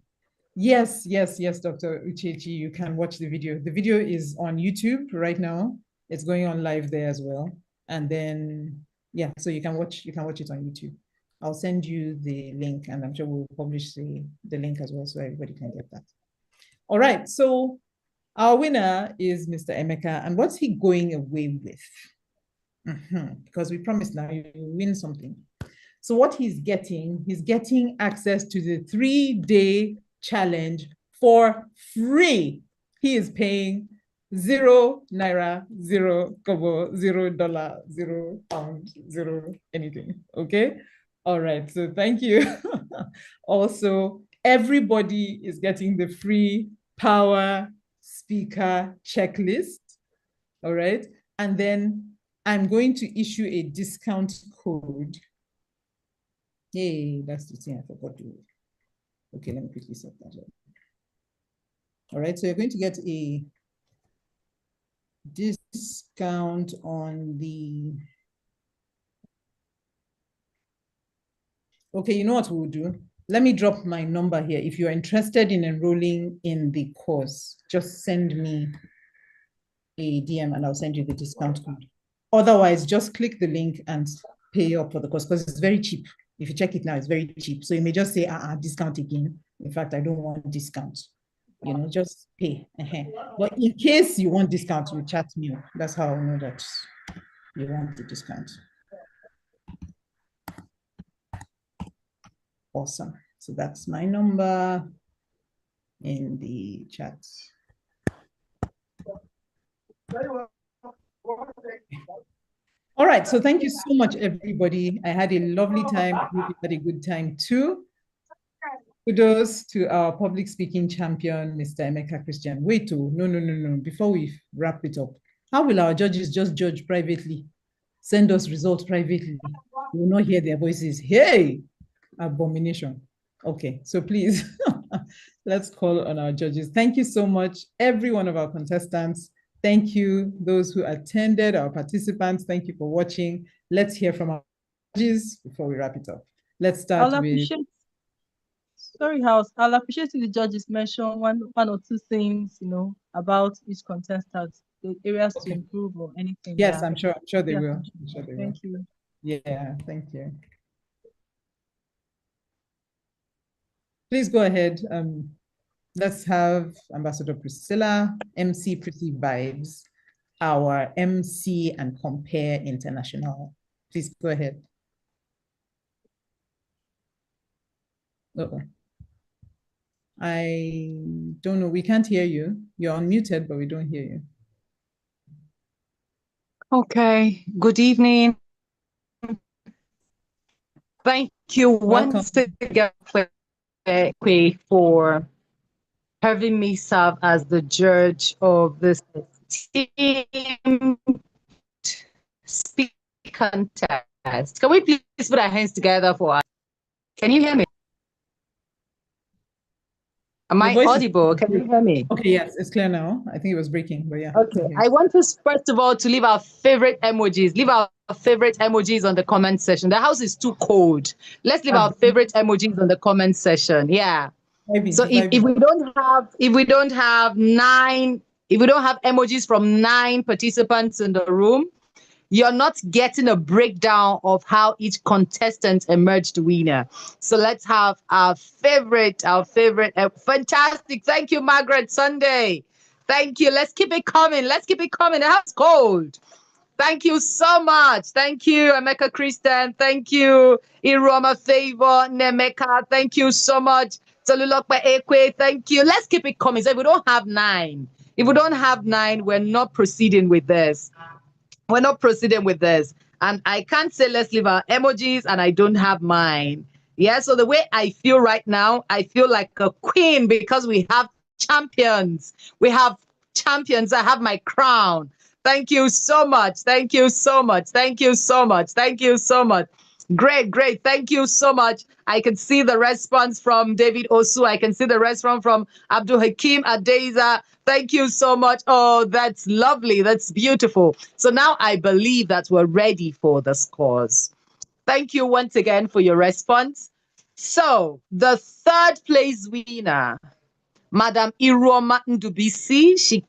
Speaker 1: Yes, yes, yes, Dr. Uchechi, you can watch the video. The video is on YouTube right now. It's going on live there as well. And then, yeah, so you can watch it on YouTube. I'll send you the link and I'm sure we'll publish the link as well so everybody can get that. All right, so our winner is Mr. Emeka. And what's he going away with? Because we promised now you win something. So what he's getting access to the 3-day challenge for free. He is paying 0 naira, 0 kobo, $0, £0, 0 anything. Okay. All right. So thank you. Also, everybody is getting the free Power Speaker checklist. All right. And then I'm going to issue a discount code Hey, that's the thing I forgot to. Okay, let me quickly set that up. All right, so you're going to get a discount on the. Okay, you know what we'll do? Let me drop my number here. If you're interested in enrolling in the course, just send me a DM and I'll send you the discount code. Otherwise, just click the link and pay up for the course because it's very cheap. If you check it now, it's very cheap. So you may just say, discount again. In fact, I don't want discount. You know, just pay. But in case you want discount, you chat me. That's how I know that you want the discount. Awesome. So that's my number in the chat. All right, so thank you so much, everybody. I had a lovely time. You had a good time too. Kudos to our public speaking champion, Mr. Emeka Christian. Wait, no. Before we wrap it up, how will our judges just judge privately? Send us results privately. We will not hear their voices. Hey, abomination. Okay, so please, let's call on our judges. Thank you so much, every one of our contestants. Thank you, those who attended, our participants. Thank you for watching. Let's hear from our judges before we wrap it up. Let's start with.
Speaker 5: Sorry, House. I'll appreciate if the judges mention one or two things, about each contestant, the areas to improve or anything.
Speaker 1: Yes, I'm sure they will.
Speaker 5: Thank you.
Speaker 1: Yeah, thank you. Please go ahead. Let's have Ambassador Priscilla, MC Pretty Vibes, our MC and Compare International. Please go ahead. Uh-oh. I don't know. We can't hear you. You're unmuted, but we don't hear you.
Speaker 3: Okay. Good evening. Thank you once again for having me serve as the judge of this team speak contest. Can we please put our hands together for us? Can you hear me? Am I audible? Can you hear me?
Speaker 1: Okay, yes, it's clear now. I think it was breaking, but yeah.
Speaker 3: Okay, I want us first of all to leave our favorite emojis. Leave our favorite emojis on the comment section. The house is too cold. Let's leave our favorite emojis on the comment section. Yeah. So if we don't have emojis from 9 participants in the room, you're not getting a breakdown of how each contestant emerged winner. So let's have our favorite, fantastic. Thank you, Margaret Sunday. Thank you. Let's keep it coming. The house cold. Thank you so much. Thank you, Emeka Christian. Thank you, Iroma Favor, Nemeka. Thank you so much. Tolulokpa Ekwe. Thank you. Let's keep it coming. So if we don't have 9, we're not proceeding with this. And I can't say let's leave our emojis and I don't have mine. Yeah, so the way I feel right now, I feel like a queen because we have champions. I have my crown. Thank you so much. Great. Thank you so much. I can see the response from David Osu. I can see the response from Abdul Hakim Adeza. Thank you so much. Oh, that's lovely. That's beautiful. So now I believe that we're ready for the scores. Thank you once again for your response. So the 3rd place winner, Madam Iroma Ndubisi, she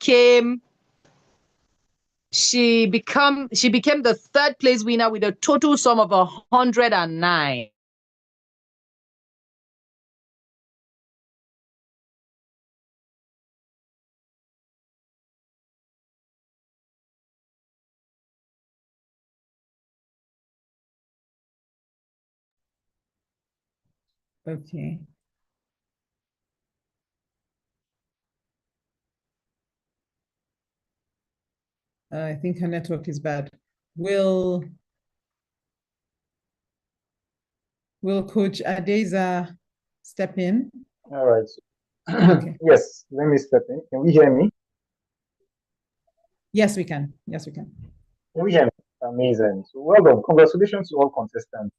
Speaker 3: became the 3rd place winner with a total sum of 109.
Speaker 1: Okay. I think her network is bad. Will Coach Adeza step in?
Speaker 4: All right. Okay. Yes, let me step in. Can we hear me?
Speaker 1: Yes, we can.
Speaker 4: Can we hear me? Amazing. So well done. Congratulations to all contestants.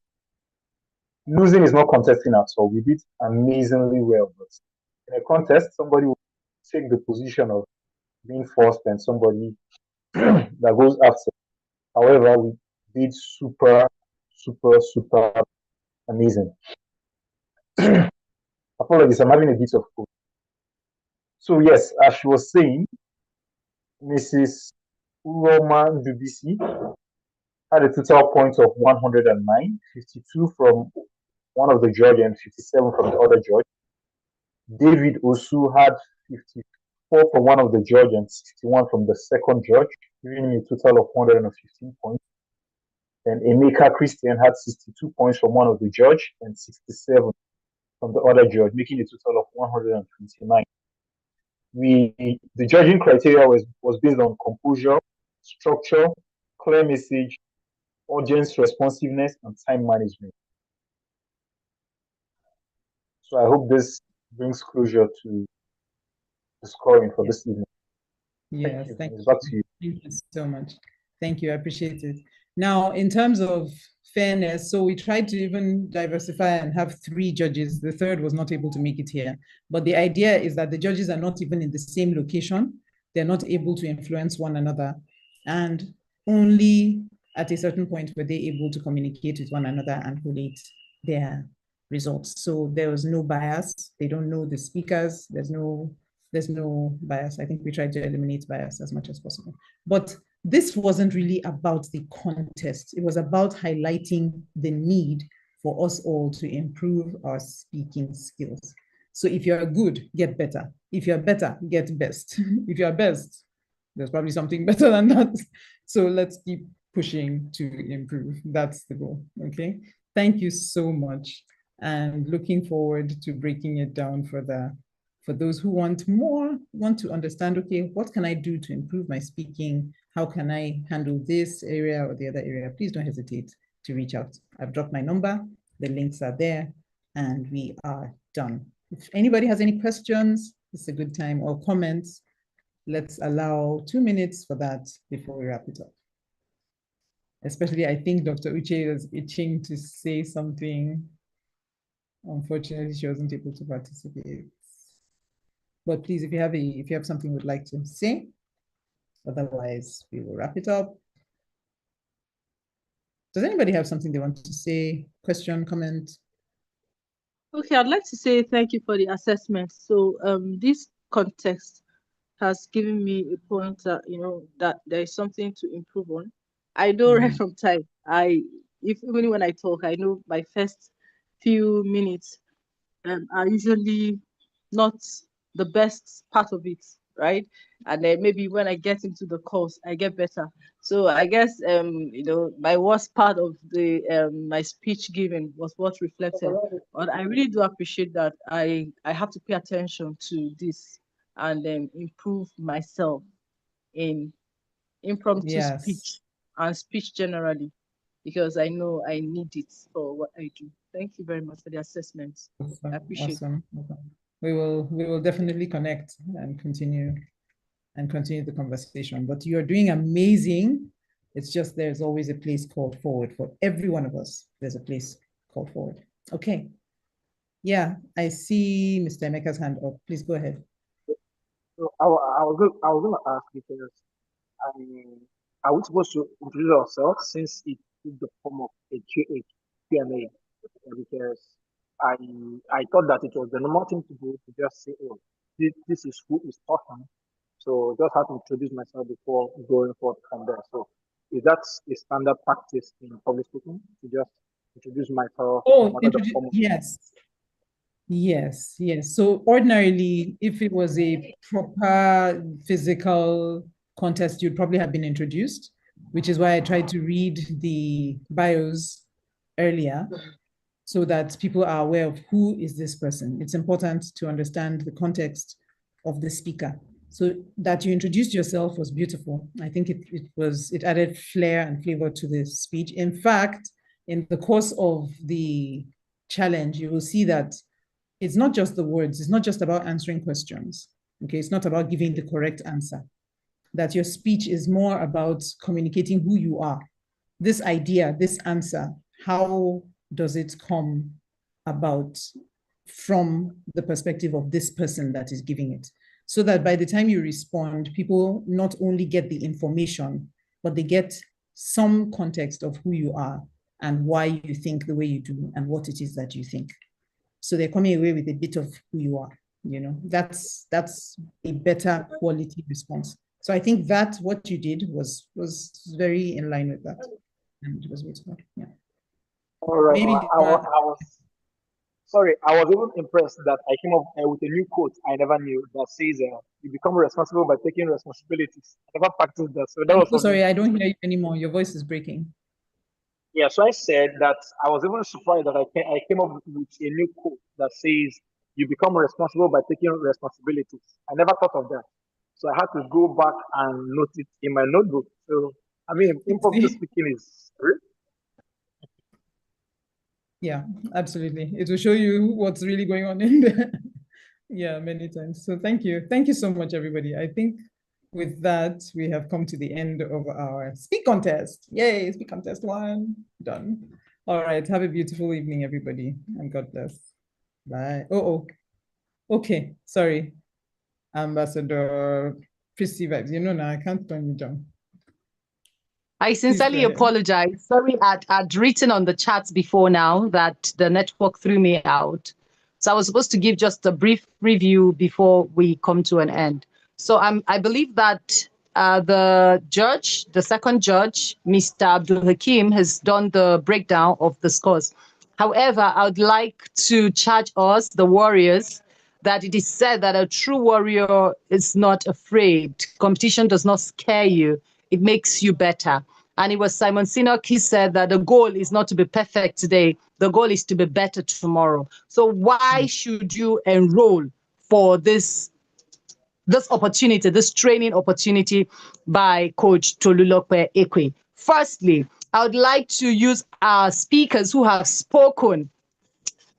Speaker 4: losing is not contesting at all. We did amazingly well, but in a contest, somebody will take the position of being first and somebody that goes after. However, we did super amazing. Apologies, I'm having a bit of cold. So yes, as she was saying, Mrs. Uroma Dubisi had a total point of 109, 52 from one of the judge and 57 from the other judge. David Osu had 54 from one of the judge and 61 from the second judge, giving him a total of 115 points. And Emeka Christian had 62 points from one of the judge and 67 from the other judge, making a total of 129. The judging criteria was based on composure, structure, clear message, audience responsiveness, and time management. So I hope this brings closure to the scoring for this evening.
Speaker 1: Yes, thank you.
Speaker 4: Back to you.
Speaker 1: Thank you so much. Thank you. I appreciate it. Now, in terms of fairness, so we tried to even diversify and have 3 judges. The third was not able to make it here. But the idea is that the judges are not even in the same location. They're not able to influence one another. And only at a certain point were they able to communicate with one another and collate their results. So there was no bias. They don't know the speakers. There's no bias. I think we tried to eliminate bias as much as possible. But this wasn't really about the contest. It was about highlighting the need for us all to improve our speaking skills. So if you're good, get better. If you're better, get best. If you're best, there's probably something better than that. So let's keep pushing to improve. That's the goal, okay? Thank you so much. And looking forward to breaking it down further. For those who want more, want to understand, okay, what can I do to improve my speaking? How can I handle this area or the other area? Please don't hesitate to reach out. I've dropped my number, the links are there, and we are done. If anybody has any questions, it's a good time, or comments, let's allow 2 minutes for that before we wrap it up. Especially, I think Dr. Uche was itching to say something. Unfortunately, she wasn't able to participate. But please, if you have something you'd like to say, otherwise we will wrap it up. Does anybody have something they want to say? Question, comment?
Speaker 5: Okay, I'd like to say thank you for the assessment. So this context has given me a point that, that there is something to improve on. I know right from time, even when I talk, I know my first few minutes are usually not the best part of it, right? And then maybe when I get into the course, I get better. So I guess my worst part of the my speech giving was what reflected. But I really do appreciate that I have to pay attention to this and improve myself in impromptu speech and speech generally, because I know I need it for what I do. Thank you very much for the assessment. I appreciate it.
Speaker 1: We will definitely connect and continue the conversation. But you're doing amazing. It's just there's always a place called forward for every one of us. There's a place called forward. Okay. Yeah, I see Mr. Emeka's hand up. Please go ahead.
Speaker 4: So I was going to ask, because are we supposed to introduce ourselves since it took the form of a Q&A? Because I thought that it was the normal thing to do to just say, oh, this is who is talking. So just have to introduce myself before going forth from there. So is that a standard practice in public speaking, to just introduce myself?
Speaker 1: Oh, yes. So ordinarily, if it was a proper physical contest, you'd probably have been introduced, which is why I tried to read the bios earlier, so that people are aware of who is this person. It's important to understand the context of the speaker. So that you introduced yourself was beautiful. I think it added flair and flavor to the speech. In fact, in the course of the challenge, you will see that it's not just the words, it's not just about answering questions. Okay, it's not about giving the correct answer. That your speech is more about communicating who you are. This idea, this answer, how does it come about from the perspective of this person that is giving it, so that by the time you respond, people not only get the information, but they get some context of who you are and why you think the way you do and what it is that you think. So they're coming away with a bit of who you are. That's a better quality response. So I think that what you did was very in line with that, and it was beautiful. Yeah.
Speaker 4: All right.
Speaker 1: Maybe
Speaker 4: I was sorry. I was even impressed that I came up with a new quote I never knew that says, "You become responsible by taking responsibilities." I never practiced that, so that
Speaker 1: I'm
Speaker 4: was
Speaker 1: so sorry,
Speaker 4: something.
Speaker 1: I don't hear you anymore. Your voice is breaking.
Speaker 4: Yeah, so I said that I was even surprised that I came up with a new quote that says, "You become responsible by taking responsibilities." I never thought of that. So I had to go back and note it in my notebook. So, I mean, impromptu
Speaker 1: See?
Speaker 4: speaking is great.
Speaker 1: Yeah, absolutely. It will show you what's really going on in there. Yeah, many times. So thank you. Thank you so much, everybody. I think with that, we have come to the end of our speak contest. Yay, speak contest 1, done. All right, have a beautiful evening, everybody, and God bless. Bye. Oh, okay, sorry. Ambassador Prissy Vibes, now I can't turn you down.
Speaker 3: I sincerely
Speaker 1: ahead.
Speaker 3: apologize. Sorry, I'd written on the chats before now that the network threw me out. So I was supposed to give just a brief review before we come to an end. So I believe that the second judge, Mr. Abdul Hakim, has done the breakdown of the scores. However, I would like to charge us, the warriors, that it is said that a true warrior is not afraid. Competition does not scare you. It makes you better. And it was Simon Sinek, he said that the goal is not to be perfect today. The goal is to be better tomorrow. So why should you enroll for this opportunity, this training opportunity by Coach Tolulope Ekwe? Firstly, I would like to use our speakers who have spoken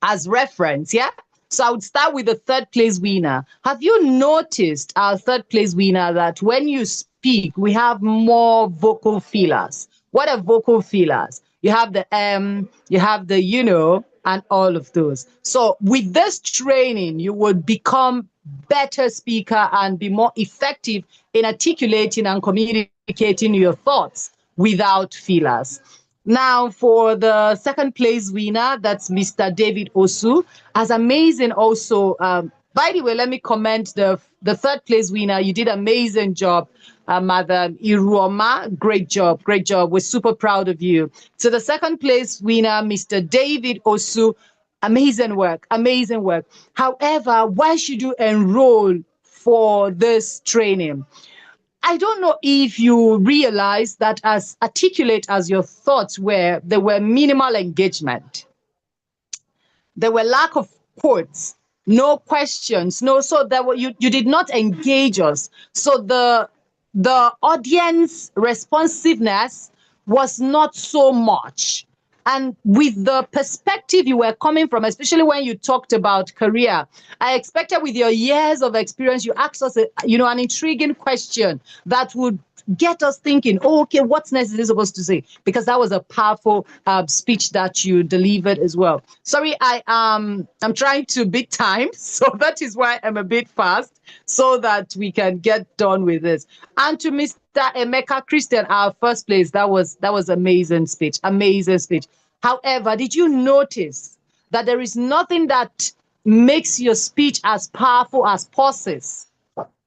Speaker 3: as reference, yeah? So I would start with the third place winner. Have you noticed our third place winner that when you speak, we have more vocal fillers? What are vocal fillers? You have the you have the and all of those. So with this training, you would become better speaker and be more effective in articulating and communicating your thoughts without fillers. Now, for the second place winner, that's Mr. David Osu. As amazing also, by the way, let me comment the third place winner. You did amazing job, Madam Iroma. Great job, great job. We're super proud of you. So the second place winner, Mr. David Osu, amazing work, amazing work. However, why should you enroll for this training? I don't know if you realize that as articulate as your thoughts were, there were minimal engagement. There were lack of quotes, no questions, so there were, you did not engage us. So the audience responsiveness was not so much. And with the perspective you were coming from, especially when you talked about career, I expected with your years of experience, you asked us, an intriguing question that would get us thinking, oh, okay, what's next is he supposed to say? Because that was a powerful speech that you delivered as well. Sorry, I'm trying to beat time, so that is why I'm a bit fast, so that we can get done with this. And to Mr. Emeka Christian, our first place, that was amazing speech, amazing speech. However, did you notice that there is nothing that makes your speech as powerful as pauses?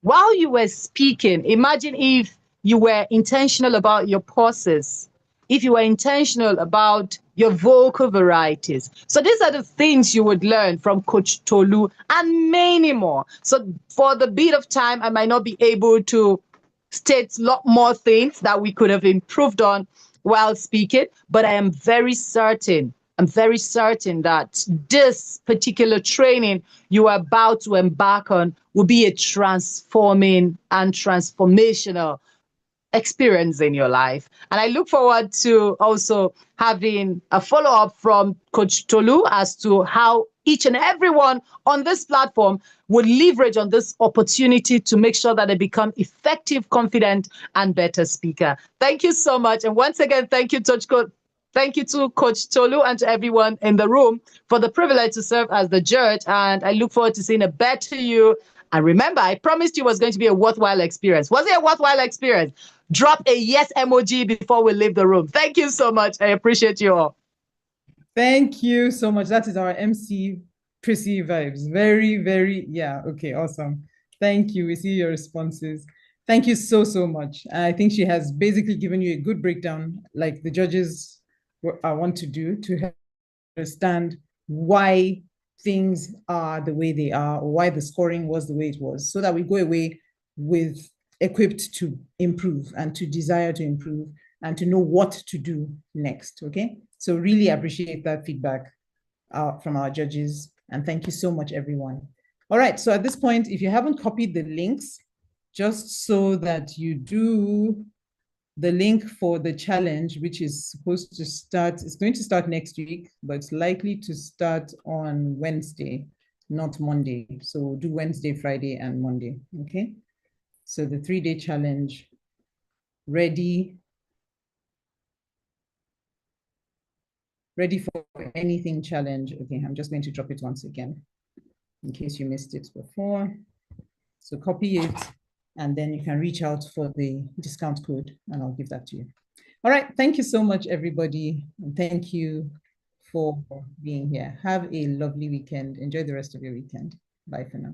Speaker 3: While you were speaking, imagine if you were intentional about your pauses, if you were intentional about your vocal varieties. So these are the things you would learn from Coach Tolu and many more. So for the bit of time, I might not be able to state a lot more things that we could have improved on while speaking, but I am very certain that this particular training you are about to embark on will be a transforming and transformational experience in your life. And I look forward to also having a follow-up from Coach Tolu as to how each and everyone on this platform will leverage on this opportunity to make sure that they become effective, confident, and better speaker. Thank you so much. And once again, thank you,
Speaker 10: Thank you to Coach Tolu and to everyone in the room for the privilege to serve as the judge. And I look forward to seeing a better you. And remember, I promised you it was going to be a worthwhile experience. Was it a worthwhile experience? Drop a yes emoji before we leave the room. Thank you so much. I appreciate you all.
Speaker 1: Thank you so much. That is our MC Prissy vibes. Very, very, yeah. Okay, awesome. Thank you. We see your responses. Thank you so, so much. I think she has basically given you a good breakdown, like the judges want to do, to understand why things are the way they are, or why the scoring was the way it was, so that we go away with equipped to improve and to desire to improve and to know what to do next. Okay, so really appreciate that feedback from our judges, and thank you so much, everyone. All right, so at this point, if you haven't copied the links, just so that you do, the link for the challenge, which is supposed to start, it's going to start next week, but it's likely to start on Wednesday, not Monday. So do Wednesday, Friday, and Monday, okay? So the 3-day challenge, ready for anything challenge. Okay, I'm just going to drop it once again, in case you missed it before. So copy it, and then you can reach out for the discount code, and I'll give that to you. All right, thank you so much, everybody. And thank you for being here. Have a lovely weekend. Enjoy the rest of your weekend. Bye for now.